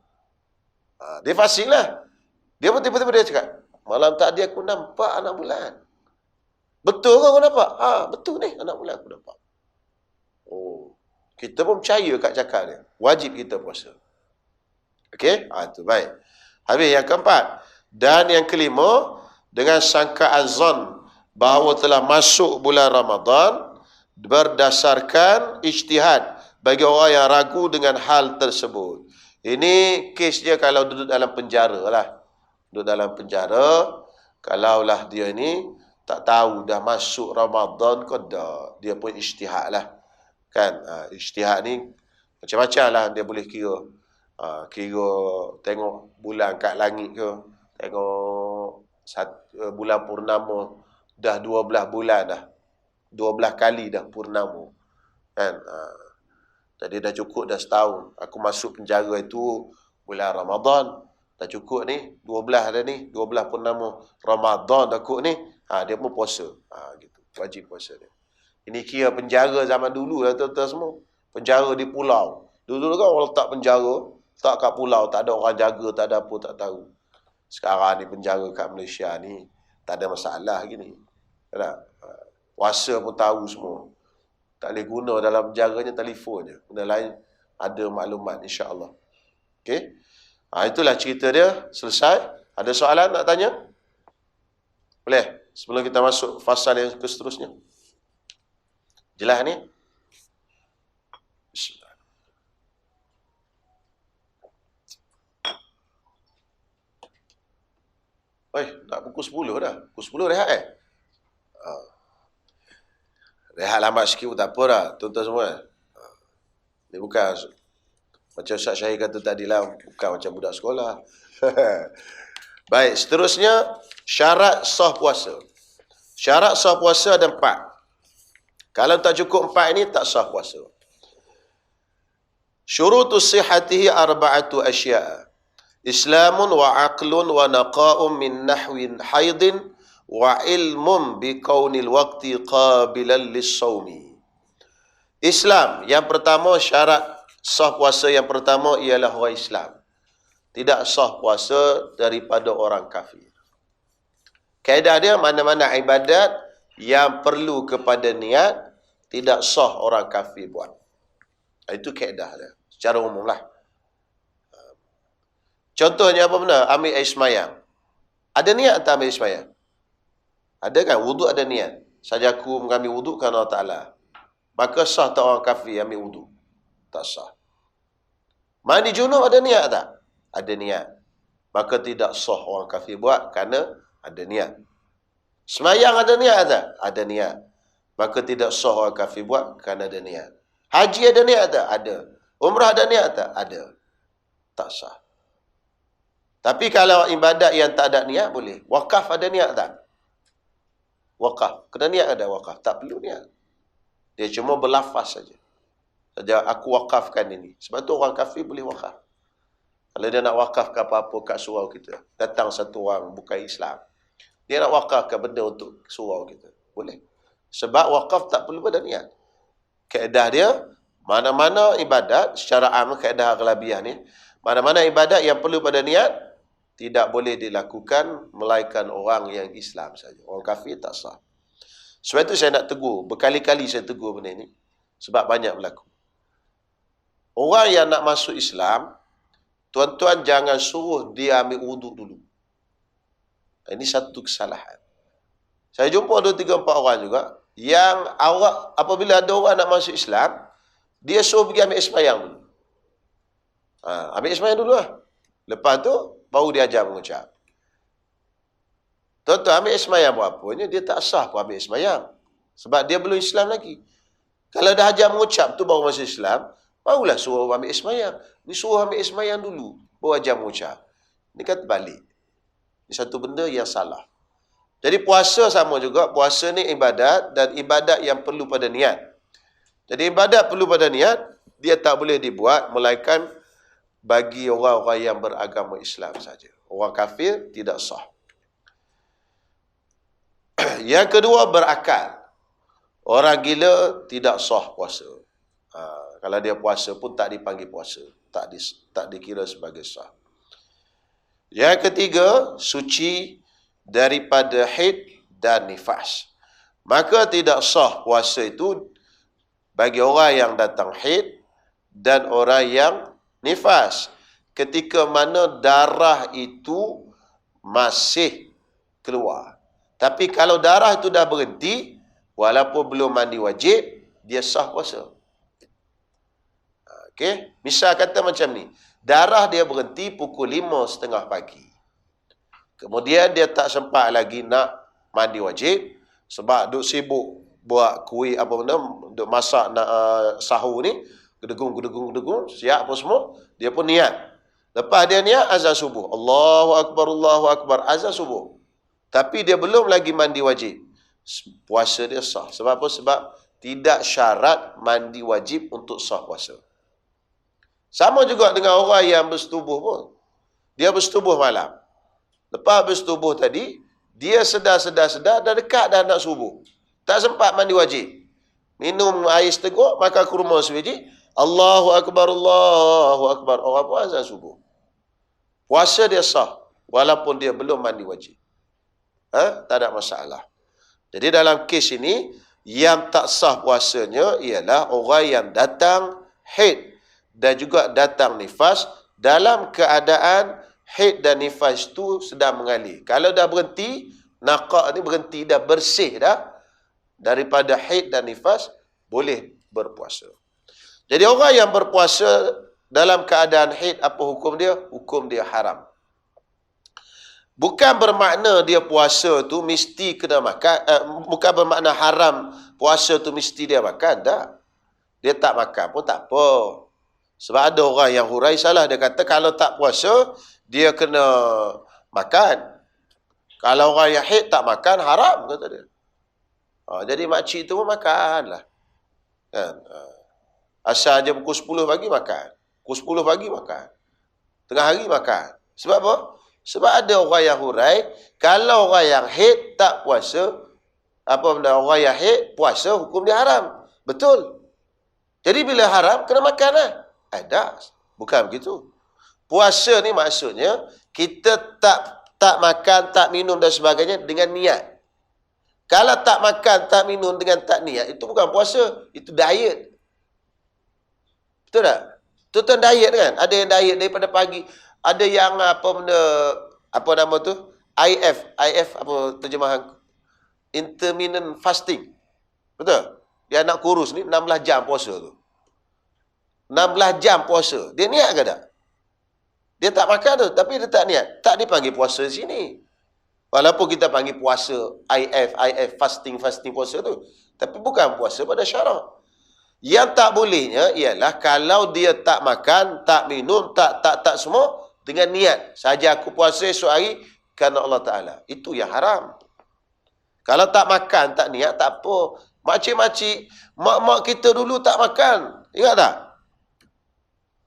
Dia fasik lah. Dia pun tiba-tiba dia cakap, malam tadi aku nampak anak bulan. Betul ke aku nampak? Betul ni anak bulan aku nampak. Oh, kita pun percaya kat cakap dia. Wajib kita puasa. Okey? Itu baik. Habis yang keempat. Dan yang kelima, dengan sangkaan zon bahawa telah masuk bulan Ramadan berdasarkan ijtihad bagi orang yang ragu dengan hal tersebut. Ini kesnya kalau duduk dalam penjara lah. Duduk dalam penjara, kalaulah dia ni tak tahu dah masuk Ramadan ke dah, dia pun ijtihad lah. Kan? Ijtihad ni macam-macam lah dia boleh kira. Kira tengok bulan kat langit ke, tengok bulan purnama, dah 12 bulan dah. 12 kali dah purnama. Kan? Jadi dah cukup dah setahun. Aku masuk penjara itu bulan Ramadan. Dah cukup ni, 12 dah ni, 12 purnama Ramadan dah cukup ni. Dia pun puasa. Gitu. Wajib puasa dia. Ini kira penjara zaman dulu lah tuan-tuan semua. Penjara di pulau. Dulu kan orang letak penjara, letak kat pulau, tak ada orang jaga, tak ada apa, tak tahu. Sekarang ni penjara kat Malaysia ni, tak ada masalah gini. Tak? Puasa pun tahu semua. Tak boleh guna dalam jaranya telefon je. Benda lain ada maklumat insya-Allah. Okey. Itulah cerita dia, selesai. Ada soalan nak tanya? Boleh? Sebelum kita masuk fasal yang seterusnya. Jelas ni? Bismillah. Nak pukul 10 dah. Pukul 10 rehat rehat lambat sikit pun tak apa dah, tuan-tuan semua. Ni bukan macam Ustaz Syahir kata tadi lah, bukan macam budak sekolah. Baik, seterusnya syarat sah puasa. Syarat sah puasa ada 4. Kalau tak cukup 4 ini, tak sah puasa. Syurutus sihatihi arba'atu asya'a. Islamun wa aqlun wa naqa'un min nahwin haidin wa ilmun biqaunil waqti qabilan lis-sawmi. Islam, yang pertama, syarat sah puasa yang pertama ialah orang Islam. Tidak sah puasa daripada orang kafir. Kaedah dia, mana-mana ibadat yang perlu kepada niat, tidak sah orang kafir buat. Itu kaedah dia, secara umum lah. Contohnya apa benda? Ambil air semayang. Ada niat tak ambil air semayang? Ada kan? Wuduk ada niat. Saja aku mengambil wuduk kerana Allah Ta'ala. Maka sah tak orang kafir ambil wuduk? Tak sah. Mandi junub ada niat tak? Ada niat. Maka tidak sah orang kafir buat kerana ada niat. Semayang ada niat tak? Ada niat. Maka tidak sah orang kafir buat kerana ada niat. Haji ada niat tak? Ada. Umrah ada niat tak? Ada. Tak sah. Tapi kalau ibadat yang tak ada niat boleh. Wakaf ada niat tak? Wakaf. Kena niat ada wakaf. Tak perlu niat. Dia cuma berlafaz saja. Saja aku wakafkan ini. Sebab tu orang kafir boleh wakaf. Kalau dia nak wakafkan apa-apa kat surau kita. Datang satu orang bukan Islam. Dia nak wakafkan benda untuk surau kita. Boleh. Sebab wakaf tak perlu pada niat. Kaedah dia, mana-mana ibadat, secara am kaedah aghlabiah ni, mana-mana ibadat yang perlu pada niat, tidak boleh dilakukan melainkan orang yang Islam saja. Orang kafir tak sah. Sebab itu saya nak tegur. Berkali-kali saya tegur benda ini. Sebab banyak berlaku. Orang yang nak masuk Islam, tuan-tuan jangan suruh dia ambil wuduk dulu. Ini satu kesalahan. Saya jumpa 2, 3, 4 orang juga. Yang awak, apabila ada orang nak masuk Islam, dia suruh pergi ambil ismayang dulu. Ambil ismayang dulu lah. Lepas tu, baru dia ajar mengucap. Tuan-tuan, ambil ismayang buat apanya, dia tak sah pun ambil ismayang. Sebab dia belum Islam lagi. Kalau dah ajar mengucap tu baru masuk Islam, barulah suruh ambil ismayang. Ni suruh ambil ismayang dulu, baru ajar mengucap. Ini kan terbalik. Ini satu benda yang salah. Jadi puasa sama juga. Puasa ni ibadat, dan ibadat yang perlu pada niat. Jadi ibadat perlu pada niat, dia tak boleh dibuat melainkan bagi orang-orang yang beragama Islam saja. Orang kafir tidak sah. Yang kedua, berakal. Orang gila tidak sah puasa. Kalau dia puasa pun tak dipanggil puasa. Tak dikira sebagai sah. Yang ketiga, suci daripada haid dan nifas. Maka tidak sah puasa itu bagi orang yang datang haid dan orang yang nifas. Ketika mana darah itu masih keluar. Tapi kalau darah itu dah berhenti, walaupun belum mandi wajib, dia sah puasa. Okey, misal kata macam ni. Darah dia berhenti pukul 5:30 pagi. Kemudian dia tak sempat lagi nak mandi wajib sebab duk sibuk buat kuih apa benda, duk masak nak sahur ni, gedegung, siap apa semua, dia pun niat. Lepas dia niat, azan subuh. Allahu Akbar, azan subuh. Tapi dia belum lagi mandi wajib. Puasa dia sah. Sebab apa? Sebab tidak syarat mandi wajib untuk sah puasa. Sama juga dengan orang yang bersetubuh pun. Dia bersetubuh malam. Lepas bersetubuh tadi, dia sedar, dah dekat dah nak subuh. Tak sempat mandi wajib. Minum air seteguk, makan kurma sebiji. Allahu Akbar. Orang pun azan subuh. Puasa dia sah, walaupun dia belum mandi wajib. Tak ada masalah. Jadi dalam kes ini, yang tak sah puasanya ialah orang yang datang haid dan juga datang nifas dalam keadaan haid dan nifas itu sedang mengalir. Kalau dah berhenti, naqah ni berhenti, dah bersih dah daripada haid dan nifas, boleh berpuasa. Jadi orang yang berpuasa dalam keadaan haid, apa hukum dia? Hukum dia haram. Bukan bermakna dia puasa tu mesti kena makan, bukan bermakna haram puasa tu mesti dia makan, tak. Dia tak makan pun tak apa. Sebab ada orang yang hurai salah, dia kata kalau tak puasa, dia kena makan. Kalau orang yang haid tak makan, haram, kata dia. Jadi makcik tu pun makan lah. Kan? Asal je pukul 10 pagi makan. Pukul 10 pagi makan. Tengah hari makan. Sebab apa? Sebab ada orang yang hurai, kalau orang yang haid tak puasa, apa benda orang yang haid puasa, hukum dia haram. Betul. Jadi bila haram, kena makan lah. Tak. Bukan begitu. Puasa ni maksudnya, kita tak makan, tak minum dan sebagainya dengan niat. Kalau tak makan, tak minum dengan tak niat, itu bukan puasa. Itu diet. Betul tak? Itu tuan diet kan? Ada yang diet daripada pagi. Ada yang apa nama tu? IF apa terjemahan? Intermittent fasting. Betul? Dia nak kurus ni 16 jam puasa tu. 16 jam puasa. Dia niat ke tak? Dia tak makan tu, tapi dia tak niat. Tak dipanggil puasa sini. Walaupun kita panggil puasa IF fasting puasa tu. Tapi bukan puasa pada syarak. Yang tak bolehnya ialah kalau dia tak makan, tak minum, tak semua dengan niat. Saja aku puasa esok hari kerana Allah Ta'ala. Itu yang haram. Kalau tak makan, tak niat, tak apa. Makcik-makcik, mak-mak kita dulu tak makan. Ingat tak?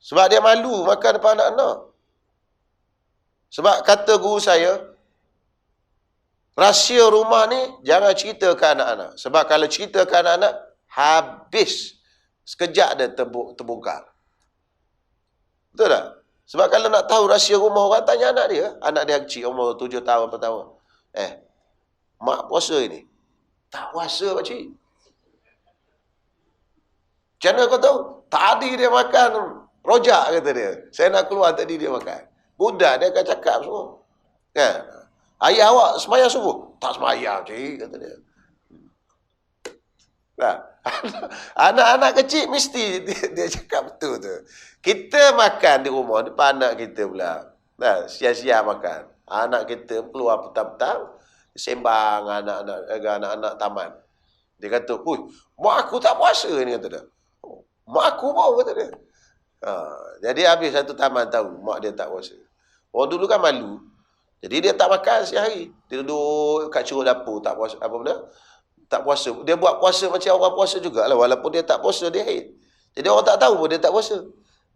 Sebab dia malu makan depan anak-anak. Sebab kata guru saya, rahsia rumah ni jangan cerita ke anak-anak. Sebab kalau cerita ke anak-anak, habis. Sekejap dia terbongkar. Betul tak? Sebab kalau nak tahu rahsia rumah orang, tanya anak dia. Anak dia kecil, umur 7 tahun, 4 tahun. Mak puasa ini? Tak puasa, pakcik. Macam mana kau tahu? Tadi dia makan rojak, kata dia. Saya nak keluar, tadi dia makan. Budak dia akan cakap semua. Kan? Ayah awak semayang subuh? Tak semayang, cik, kata dia. Nah, anak-anak kecil mesti dia cakap betul tu. Kita makan di rumah, depan anak kita pula. Nah, sia-sia makan. Anak kita keluar petang-petang, sembang anak-anak taman. Dia kata, mak aku tak puasa ni, kata dia. Mak aku pun, kata dia. Jadi habis satu taman tahu mak dia tak puasa. Orang dulu kan malu. Jadi dia tak makan sehari. Dia duduk kat curug dapur, tak puasa, apa benda? Tak puasa. Dia buat puasa macam orang puasa jugalah. Walaupun dia tak puasa, dia haid. Jadi orang tak tahu pun dia tak puasa.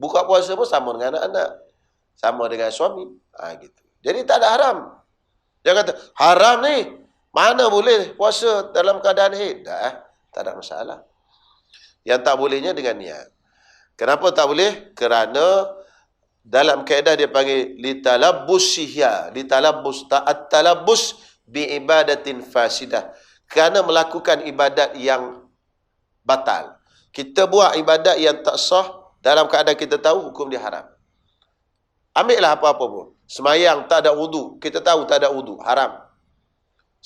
Buka puasa pun sama dengan anak-anak. Sama dengan suami. Gitu. Jadi tak ada haram. Dia kata, haram ni. Mana boleh puasa dalam keadaan haid? Tak ada masalah. Yang tak bolehnya dengan niat. Kenapa tak boleh? Kerana dalam kaedah dia panggil litalabbus sihya. Litalabbus ta'at-talabbus bi'ibadatin fasidah. Kerana melakukan ibadat yang batal. Kita buat ibadat yang tak sah, dalam keadaan kita tahu hukum dia haram. Ambillah apa-apa pun. Semayang tak ada wudu, kita tahu tak ada wudu, haram.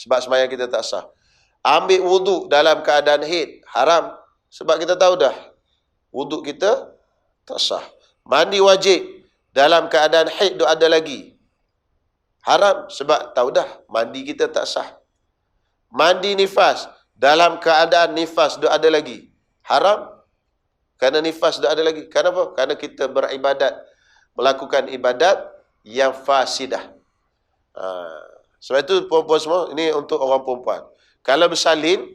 Sebab semayang kita tak sah. Ambil wudu dalam keadaan haid, haram. Sebab kita tahu dah, wudu kita tak sah. Mandi wajib dalam keadaan haid tu ada lagi, haram. Sebab tahu dah, mandi kita tak sah. Mandi nifas dalam keadaan nifas tu ada lagi, haram. Kerana nifas tu ada lagi. Kenapa? Kerana kita beribadat, melakukan ibadat yang fasidah. Sebab itu perempuan semua, ini untuk orang perempuan. Kalau bersalin,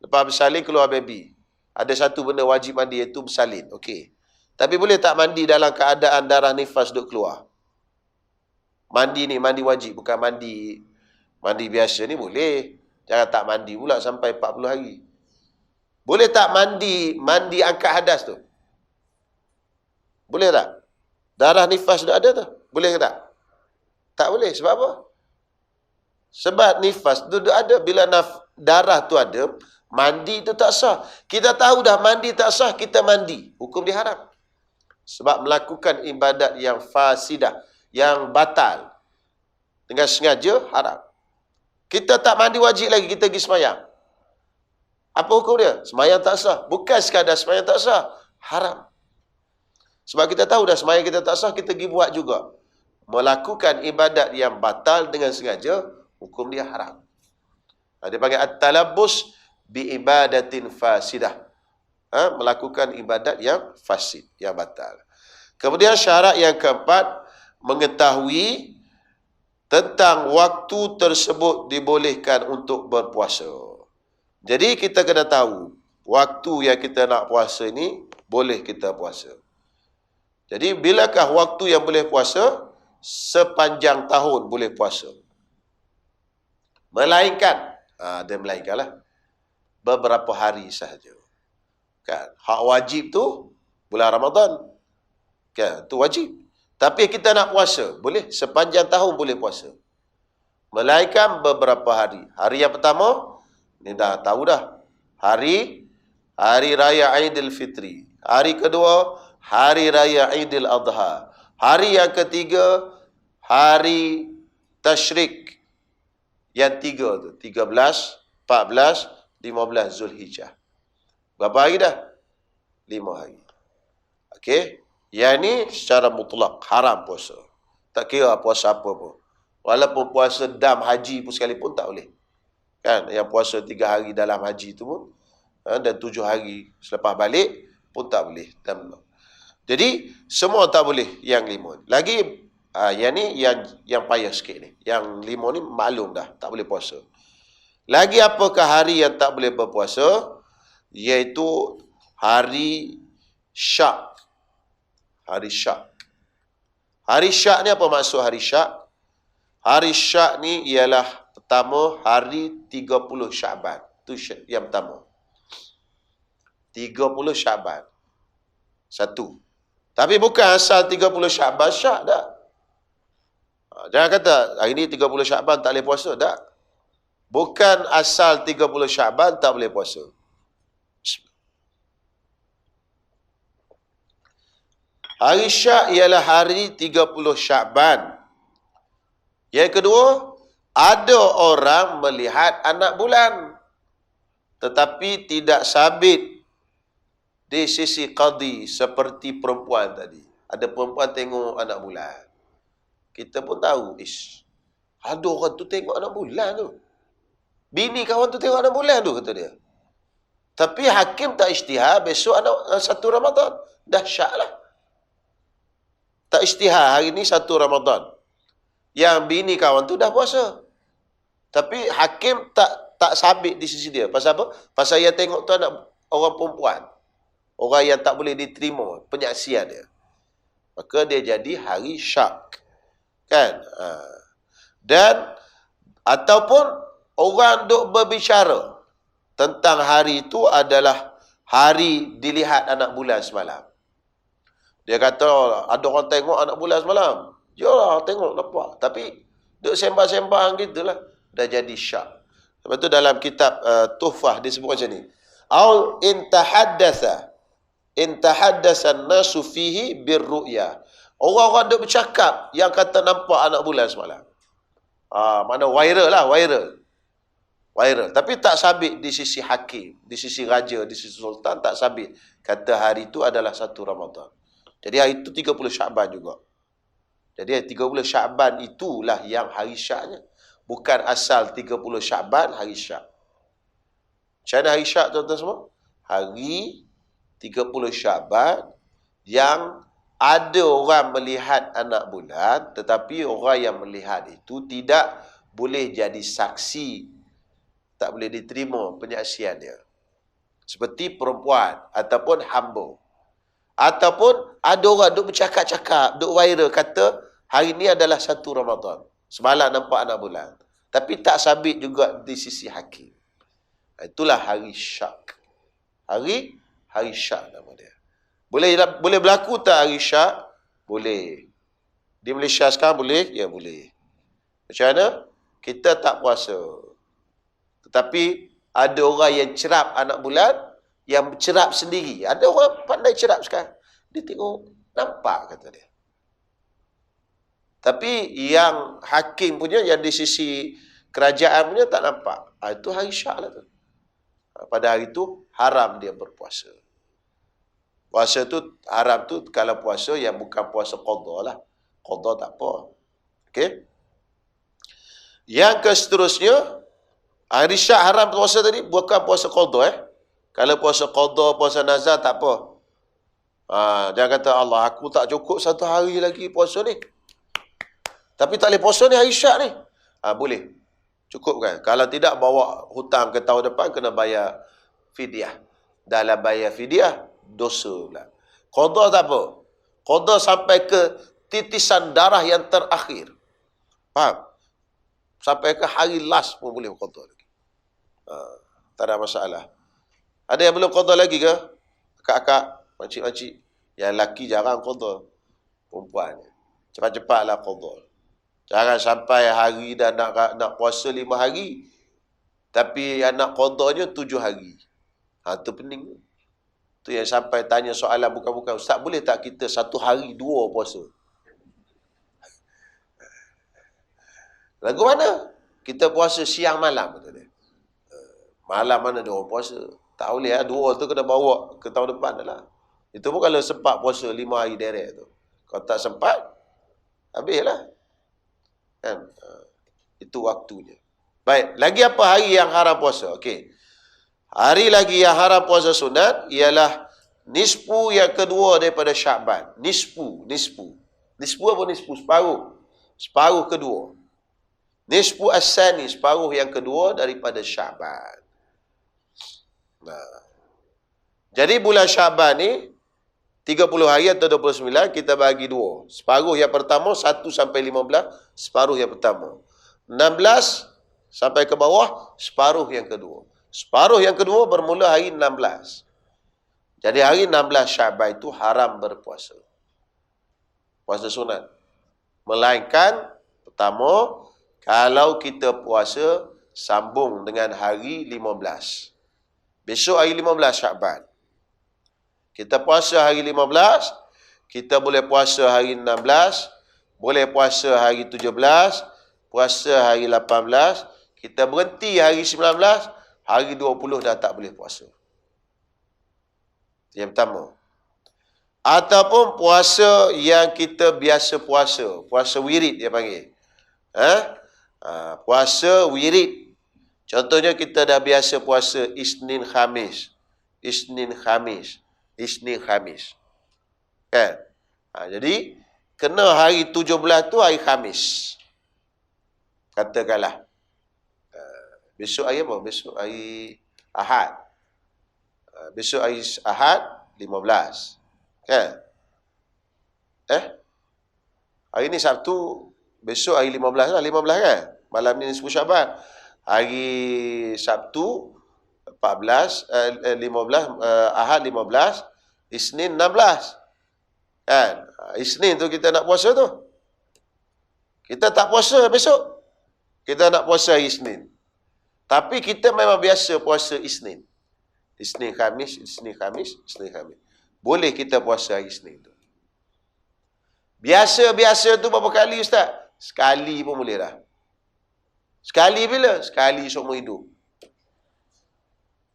lepas bersalin keluar baby, ada satu benda wajib mandi, iaitu bersalin. Okey. Tapi boleh tak mandi dalam keadaan darah nifas duk keluar? Mandi ni mandi wajib, bukan mandi biasa ni boleh. Jangan tak mandi pula sampai 40 hari. Boleh tak mandi angkat hadas tu? Boleh tak? Darah nifas tu ada tu. Boleh ke tak? Tak boleh. Sebab apa? Sebab nifas tu ada. Bila darah tu ada, mandi tu tak sah. Kita tahu dah mandi tak sah, kita mandi. Hukum dia haram. Sebab melakukan ibadat yang fasidah, yang batal, dengan sengaja, haram. Kita tak mandi wajib lagi, kita pergi semayang. Apa hukum dia? Semayang tak sah. Bukan sekadar semayang tak sah, haram. Sebab kita tahu dah semayang kita tak sah, kita pergi buat juga. Melakukan ibadat yang batal dengan sengaja, hukum dia haram. Dia panggil at-talabbus bi ibadatin fasidah. Melakukan ibadat yang fasid, yang batal. Kemudian syarat yang keempat, mengetahui tentang waktu tersebut dibolehkan untuk berpuasa. Jadi kita kena tahu waktu yang kita nak puasa ni boleh kita puasa. Jadi bilakah waktu yang boleh puasa? Sepanjang tahun boleh puasa. Melainkan, dia melainkanlah beberapa hari sahaja. Kan? Hak wajib tu bulan Ramadan. Kan? Tu wajib. Tapi kita nak puasa, boleh sepanjang tahun boleh puasa. Melainkan beberapa hari. Hari yang pertama, ni dah tahu dah. Hari Raya Aidil Fitri. Hari kedua, Hari Raya Aidil Adha. Hari yang ketiga, Hari Tashrik. Yang tiga tu, 13, 14, 15 Zulhijjah. Berapa hari dah? 5 hari. Okey. Yang ni secara mutlak haram puasa. Tak kira puasa apa pun. Walaupun puasa dam haji pun sekalipun tak boleh. Kan? Yang puasa 3 hari dalam haji tu pun, dan 7 hari selepas balik pun tak boleh. Jadi semua tak boleh yang 5. Lagi yang ni yang payah sikit ni. Yang 5 ni maklum dah tak boleh puasa. Lagi apakah hari yang tak boleh berpuasa? Iaitu hari Syak. Hari Syak. Hari Syak ni apa maksud hari Syak? Hari Syak ni ialah pertama hari 30 Syaban. Itu yang pertama. 30 Syaban. Satu. Tapi bukan asal 30 Syaban Syak dah. Jangan kata hari ni 30 Syaban tak boleh puasa. Tak. Bukan asal 30 Syaban tak boleh puasa. Hari Syak ialah hari 30 Syaban. Yang kedua, ada orang melihat anak bulan. Tetapi tidak sabit di sisi qadi seperti perempuan tadi. Ada perempuan tengok anak bulan. Kita pun tahu, ada orang tu tengok anak bulan tu. Bini kawan tu tengok anak bulan tu, kata dia. Tapi hakim tak isytihar, besok anak 1 Ramadan. Dah syak lah. Tak isytihar, hari ni 1 Ramadan. Yang bini kawan tu dah puasa. Tapi hakim tak sabit di sisi dia. Pasal apa? Pasal yang tengok tu anak orang perempuan. Orang yang tak boleh diterima penyaksian dia. Maka dia jadi hari syak. Kan? Dan ataupun orang duk berbicara tentang hari itu adalah hari dilihat anak bulan semalam. Dia kata, ada orang tengok anak bulan semalam. Yalah, tengok, nampak. Tapi, duk sembang-sembang gitulah. Dah jadi syak. Lepas tu dalam kitab Tuhfah disebut macam ni. Au intahaddatha nasu fihi birru'ya. Orang-orang duk bercakap yang kata nampak anak bulan semalam. Mana viral lah, viral. Tapi tak sabit di sisi hakim, di sisi raja, di sisi sultan, tak sabit. Kata hari itu adalah 1 Ramadan. Jadi hari itu 30 Syaban juga. Jadi 30 Syaban itulah yang hari syaknya. Bukan asal 30 Syaban hari syak. Macam mana hari syak tuan-tuan semua? Hari 30 Syaban yang ada orang melihat anak bulan, tetapi orang yang melihat itu tidak boleh jadi saksi. Tak boleh diterima penyaksian dia. Seperti perempuan ataupun hamba. Ataupun ada orang duk bercakap-cakap, duk viral kata hari ni adalah 1 Ramadan. Semalam nampak anak bulan. Tapi tak sabit juga di sisi hakim. Itulah hari syak. Hari syak nama dia. Boleh berlaku tak hari syak? Boleh. Di Malaysia sekarang boleh? Ya boleh. Macam mana? kita tak puasa. Tetapi ada orang yang cerap anak bulan, yang cerap sendiri. Ada orang pandai cerap sekarang. Dia tengok, nampak kata dia. Tapi yang hakim punya, yang di sisi kerajaan punya tak nampak. Itu hari syak lah tu. Pada hari tu, haram dia berpuasa. Puasa tu, haram tu kalau puasa yang bukan puasa qadha lah. Qadha tak apa. Okey? Yang seterusnya, hari syak haram puasa tadi, bukan puasa qadha Kalau puasa qadha, puasa nazar tak apa. Dia kata, Allah, aku tak cukup 1 hari lagi puasa ni. Tapi tak boleh puasa ni hari syak ni. Boleh. Cukup kan? Kalau tidak, bawa hutang ke tahun depan, kena bayar fidyah. Dalam bayar fidyah, dosa pula. Qadha tak apa. Qadha sampai ke titisan darah yang terakhir. Faham? Sampai ke hari last pun boleh qadha lagi. Tak ada masalah. Ada yang belum qadha lagi ke? Akak-akak, makcik-makcik. Yang lelaki jarang qadha. Perempuan. Cepat-cepatlah qadha. Jangan sampai hari dah nak puasa 5 hari. Tapi yang nak qadhanya 7 hari. Itu pening. Tu yang sampai tanya soalan bukan-bukan. Ustaz, boleh tak kita 1 hari 2 puasa? Lagu mana? Kita puasa siang malam. Kata dia. Malam mana dia orang puasa? Tak boleh 2 tu kena bawa ke tahun depan dah. Itu pun kalau sempat puasa 5 hari direct tu. Kalau tak sempat, habislah. Kan? Itu waktunya. Baik, lagi apa hari yang haram puasa? Okey. Hari lagi yang haram puasa sunat ialah nisfu yang kedua daripada Sya'ban. Nisfu. Nisfu apa nisfu? Separuh. Separuh kedua. Nisfu as-sani, separuh yang kedua daripada Sya'ban. Jadi bulan Sya'ban ni 30 hari atau 29 kita bagi 2. Separuh yang pertama 1 sampai 15, separuh yang pertama. 16 sampai ke bawah, separuh yang kedua. Separuh yang kedua bermula hari 16. Jadi hari 16 Sya'ban itu haram berpuasa. Puasa sunat. Melainkan pertama, kalau kita puasa sambung dengan hari 15. Besok hari 15 Sya'ban. Kita puasa hari 15, kita boleh puasa hari 16, boleh puasa hari 17, puasa hari 18, kita berhenti hari 19, hari 20 dah tak boleh puasa. Yang pertama. Ataupun puasa yang kita biasa puasa, puasa wirid dia panggil. Puasa wirid. Contohnya kita dah biasa puasa Isnin Khamis. Kan? Jadi, kena hari 17 tu hari Khamis. Katakanlah. Besok hari apa? Besok hari Ahad. Besok hari Ahad, 15. Kan? Hari ni Sabtu, besok hari 15 lah. 15 kan? Malam ni nisfu Sya'ban. Hari Sabtu, 15, Ahad 15, Isnin 16. Kan? Isnin tu kita nak puasa tu. Kita tak puasa besok. Kita nak puasa hari Isnin. Tapi kita memang biasa puasa Isnin. Isnin Khamis. Boleh kita puasa hari Isnin tu. Biasa tu berapa kali Ustaz? Sekali pun boleh dah. Sekali bila? Sekali seumur hidup.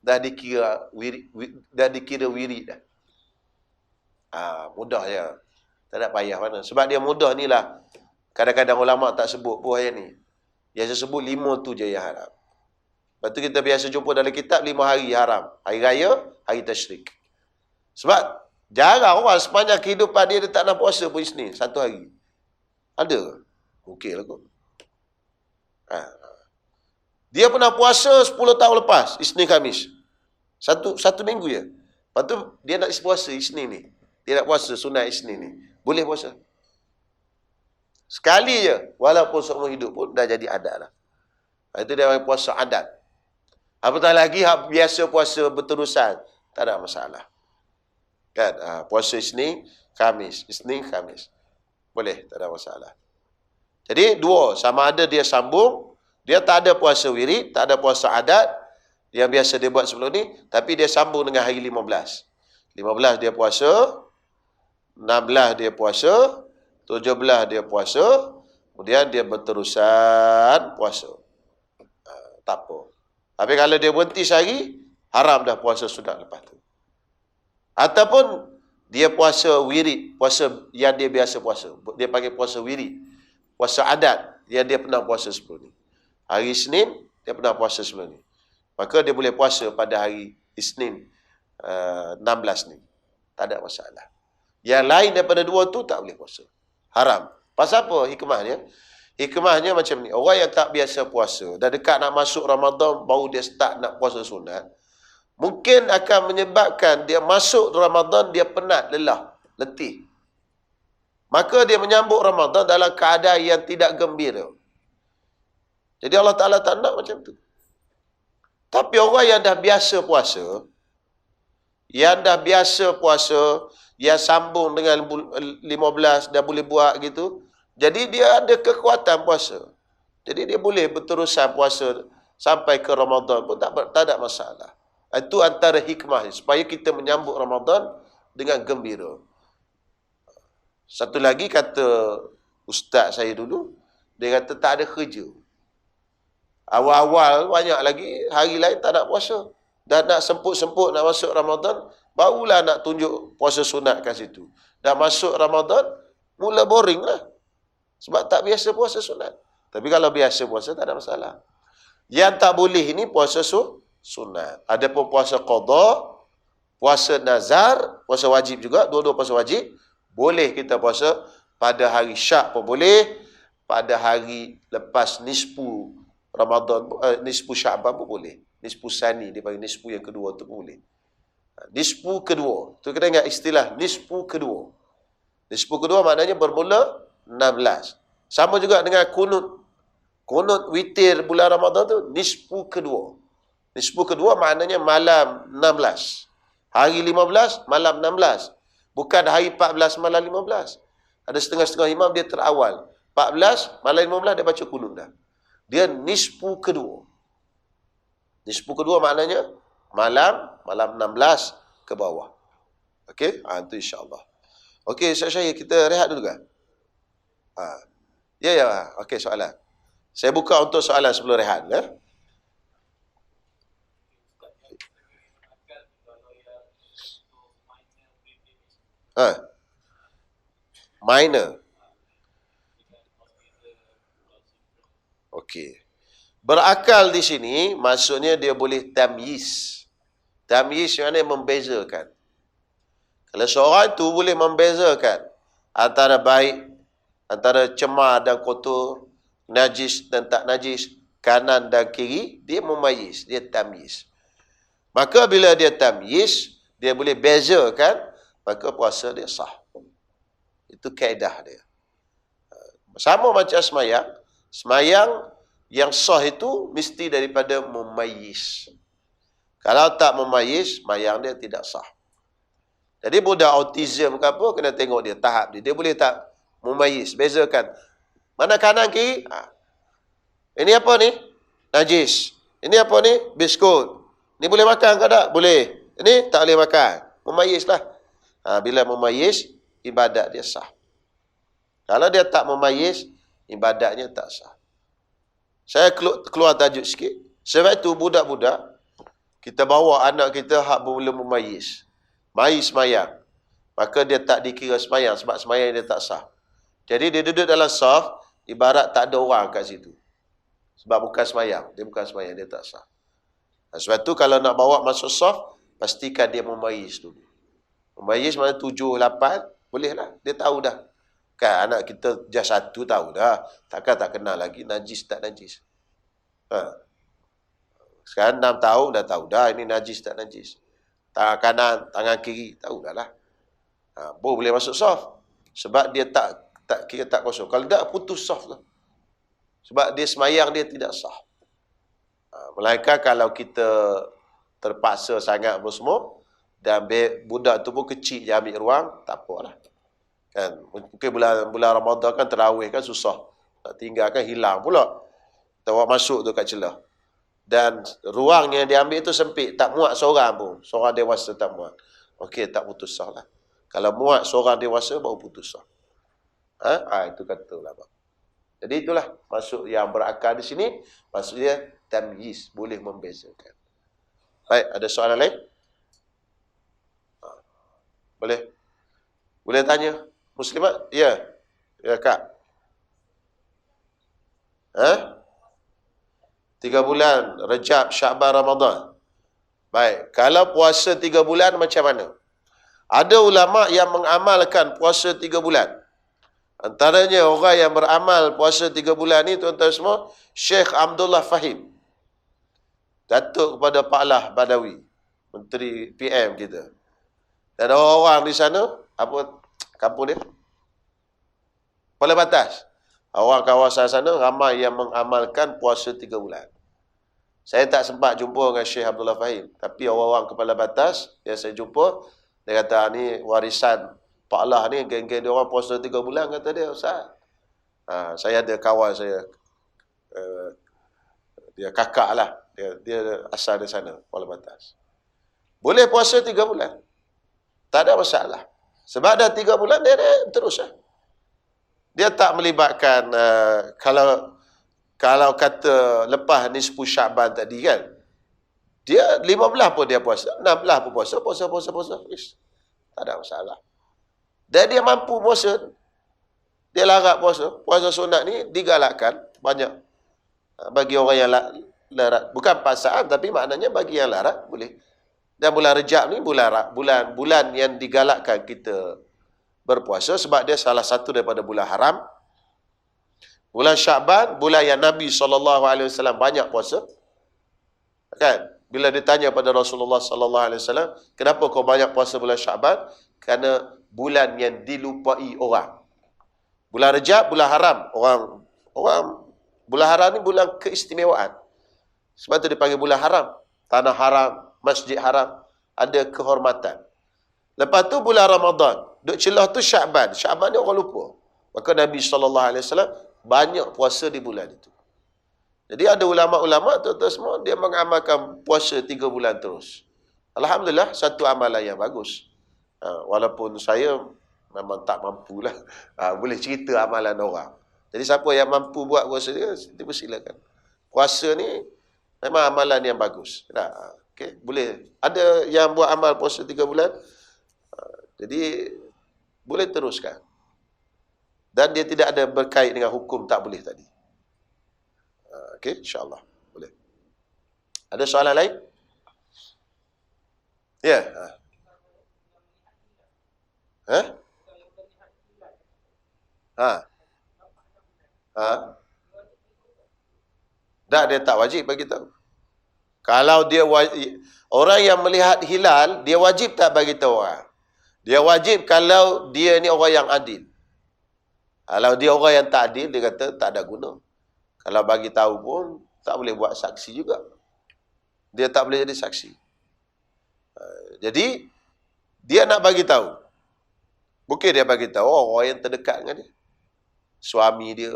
Dah dikira wirid dah. Mudah je. Tak ada payah mana. Sebab dia mudah ni lah. Kadang-kadang ulama tak sebut pun ayat ni. Biasa sebut 5 tu je yang haram. Lepas tu kita biasa jumpa dalam kitab 5 hari haram. Hari raya, hari tasyrik. Sebab jarang orang sepanjang kehidupan dia tak nak puasa pun Isnin. 1 hari. Ada? Okey lah kot. Dia pernah puasa 10 tahun lepas. Isnin Khamis. Satu minggu je. Lepas tu dia nak puasa Isnin ni. Dia nak puasa sunat Isnin ni. Boleh puasa. Sekali je. Walaupun seumur hidup pun dah jadi adat lah. Itu dia puasa adat. Apatah lagi biasa puasa berterusan. Tak ada masalah. Kan? Puasa Isnin, Khamis. Isnin, Khamis. Boleh. Tak ada masalah. Jadi 2. Sama ada dia sambung Dia tak ada puasa wirid, tak ada puasa adat yang biasa dia buat sebelum ni, tapi dia sambung dengan hari 15. 15 dia puasa, 16 dia puasa, 17 dia puasa, kemudian dia berterusan puasa. Tak apa. Tapi kalau dia berhenti sehari, haram dah puasa sunat lepas tu. Ataupun dia puasa wirid, puasa yang dia biasa puasa. Dia panggil puasa wirid. Puasa adat yang dia pernah puasa sebelum ni. Hari Isnin, dia pernah puasa sebelum ni. Maka dia boleh puasa pada hari Isnin 16 ni. Tak ada masalah. Yang lain daripada dua tu tak boleh puasa. Haram. Pasal apa hikmahnya? Hikmahnya macam ni. Orang yang tak biasa puasa, dah dekat nak masuk Ramadan, baru dia start nak puasa sunat, mungkin akan menyebabkan dia masuk Ramadan, dia penat, lelah, letih. Maka dia menyambut Ramadan dalam keadaan yang tidak gembira. Jadi Allah Ta'ala tak nak macam tu. Tapi orang yang dah biasa puasa, yang sambung dengan 15, dah boleh buat gitu, jadi dia ada kekuatan puasa. Jadi dia boleh berterusan puasa sampai ke Ramadan pun tak ada masalah. Itu antara hikmah, supaya kita menyambut Ramadan dengan gembira. Satu lagi kata ustaz saya dulu, dia kata tak ada kerja. Awal-awal banyak lagi, hari lain tak nak puasa. Dah nak semput-semput nak masuk Ramadan, barulah nak tunjuk puasa sunat kat situ. Dah masuk Ramadan, mula boring lah. Sebab tak biasa puasa sunat. Tapi kalau biasa puasa, tak ada masalah. Yang tak boleh ini puasa sunat. Ada pun puasa qada, puasa nazar, puasa wajib juga, dua-dua puasa wajib. Boleh kita puasa pada hari syak pun boleh, pada hari lepas nisfu Ramadan, nisfu Sya'ban pun boleh. Nisfu Sani, dia panggil nisfu yang kedua tu pun boleh. Nisfu kedua, tu kena ingat istilah nisfu kedua. Nisfu kedua maknanya bermula 16. Sama juga dengan kunut. Kunut witir bulan Ramadan tu nisfu kedua. Nisfu kedua maknanya malam 16. Hari 15, malam 16. Bukan hari 14, malam 15. Ada setengah-setengah imam dia terawal. 14, malam 15 dia baca kunut dah. Dia nisfu kedua. Nisfu kedua maknanya malam 16 ke bawah. Okey? Itu insya-Allah. Okey, Syekh, kita rehat dulu kan? Ya. Okey, soalan. Saya buka untuk soalan sebelum rehat. Ya? Minor. Okey. Berakal di sini, maksudnya dia boleh tamyiz. Tamyiz maknanya membezakan. Kalau seorang itu boleh membezakan antara baik, antara cemar dan kotor, najis dan tak najis, kanan dan kiri, dia memayyiz, dia tamyiz. Maka bila dia tamyiz, dia boleh bezakan, maka puasa dia sah. Itu kaedah dia. Sama macam semayang. Semayang yang sah itu mesti daripada memayyiz. Kalau tak memayyiz, semayang dia tidak sah. Jadi budak autism ke apa, kena tengok dia, tahap dia. Dia boleh tak memayyiz, bezakan. Mana kanan kiri? Ini apa ni? Najis. Ini apa ni? Biskut. Ini boleh makan ke tak? Boleh. Ini tak boleh makan. Memayyiz lah. Bila memayyiz, ibadat dia sah. Kalau dia tak memayyiz, ibadatnya tak sah. Saya keluar tajuk sikit. Sebab itu budak-budak, kita bawa anak kita hak belum memayyiz. Mari semayang. Maka dia tak dikira semayang sebab semayang dia tak sah. Jadi dia duduk dalam saf, ibarat tak ada orang kat situ. Sebab bukan semayang. Dia bukan semayang, dia tak sah. Sebab itu kalau nak bawa masuk saf, pastikan dia memayyiz dulu. Memayyiz mana 7, 8, bolehlah. Dia tahu dah. Kan anak kita just 1 tahu dah. Takkan tak kenal lagi najis tak najis. Sekarang 6 tahun dah tahu dah ini najis tak najis. Tangan kanan, tangan kiri, tahu dah lah. Boleh masuk saf. Sebab dia tak kira tak kosong. Kalau tak, putus saf tu. Sebab dia semayang dia tidak sah. Melainkan kalau kita terpaksa sangat bersemua, dan budak tu pun kecil je ambil ruang, tak apalah. Kan? Mungkin bulan Ramadan kan terawih kan susah. Nak tinggalkan hilang pula. Awak masuk tu kat celah. Dan ruang yang diambil tu sempit, tak muat seorang pun. Seorang dewasa tak muat. Okey, tak putus sah lah. Kalau muat seorang dewasa baru putus sah. Itu kata ulama. Jadi itulah maksud yang berakal di sini. Maksudnya tamyiz, boleh membezakan. Baik, ada soalan lain? Boleh? Boleh tanya? Muslimat? Ya. Ya, Kak. 3 bulan, Rejab, Sya'ban, Ramadan. Baik, kalau puasa 3 bulan macam mana? Ada ulama yang mengamalkan puasa 3 bulan. Antaranya orang yang beramal puasa 3 bulan ni, tuan-tuan semua, Syekh Abdullah Fahim, Datuk kepada Pak Lah Badawi, Menteri PM kita. Dan orang-orang di sana, apa kampung dia? Kuala Batas. Orang kawasan sana ramai yang mengamalkan puasa 3 bulan. Saya tak sempat jumpa dengan Syekh Abdullah Fahim. Tapi orang-orang Kepala Batas yang saya jumpa, dia kata ni warisan Pak Lah ni, geng-geng dia orang puasa 3 bulan, kata dia, Ustaz. Saya ada kawan saya, dia kakak lah. Dia asal dari sana, Kepala Batas. Boleh puasa 3 bulan. Tak ada masalah. Sebab dah 3 bulan, dia terus lah. Dia tak melibatkan, kalau kata lepas nisfu Sya'ban tadi kan, dia 15 pun dia puasa, 16 pun puasa. Tak ada masalah. Dan dia mampu puasa. Dia larat puasa. Puasa sunat ni digalakkan banyak. Bagi orang yang larat. Bukan paksaan, tapi maknanya bagi yang larat boleh. Dan bulan Rejab ni bulan yang digalakkan kita berpuasa, sebab dia salah satu daripada bulan haram. Bulan Sya'ban, bulan yang Nabi SAW banyak puasa. Kan? Bila ditanya pada Rasulullah SAW, kenapa kau banyak puasa bulan Sya'ban? Kerana bulan yang dilupai orang. Bulan Rejab, bulan haram. Bulan haram ni bulan keistimewaan. Sebab tu dipanggil bulan haram. Tanah haram, masjid haram, ada kehormatan. Lepas tu bulan Ramadan. Duk celah tu Sya'ban. Sya'ban ni orang lupa. Maka Nabi SAW banyak puasa di bulan itu. Jadi ada ulama-ulama tuan-tuan semua, dia mengamalkan puasa 3 bulan terus. Alhamdulillah, satu amalan yang bagus. Walaupun saya memang tak mampulah. Boleh cerita amalan orang. Jadi siapa yang mampu buat puasa dia, silakan. Puasa ni memang amalan yang bagus. Okay, boleh. Ada yang buat amal puasa 3 bulan. Jadi boleh teruskan. Dan dia tidak ada berkait dengan hukum tak boleh tadi. Okey, insya-Allah. Boleh. Ada soalan lain? Ya. Dah, dia tak wajib bagi tahu. Kalau dia orang yang melihat hilal, dia wajib tak bagi tahu orang? Dia wajib kalau dia ni orang yang adil. Kalau dia orang yang tak adil, dia kata tak ada guna. Kalau bagi tahu pun tak boleh buat saksi juga. Dia tak boleh jadi saksi. Jadi dia nak bagi tahu. Mungkin dia bagi tahu orang yang terdekat dengan dia. Suami dia.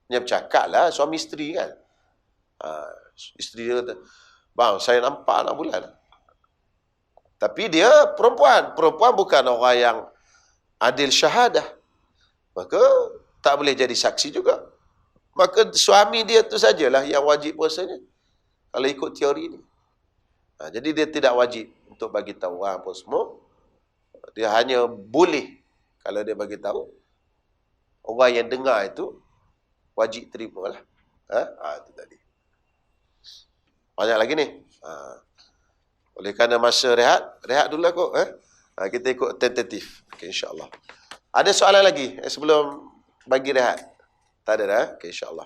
Dia bercakap lah, suami isteri kan. Isteri dia kata, bang, saya nampak anak bulan. Tapi dia perempuan. Perempuan bukan orang yang adil syahadah. Maka tak boleh jadi saksi juga. Maka suami dia tu sajalah yang wajib puasanya. Kalau ikut teori ni. Jadi dia tidak wajib untuk bagi tahu orang apa semua. Dia hanya boleh kalau dia bagi tahu. Orang yang dengar itu wajib terima lah. Itu tadi. Banyak lagi ni. Oleh kerana masa rehat dulu lah kot. Kita ikut tentatif. Okay, insyaAllah. Ada soalan lagi sebelum bagi rehat? Tak ada dah? Okay, insyaAllah.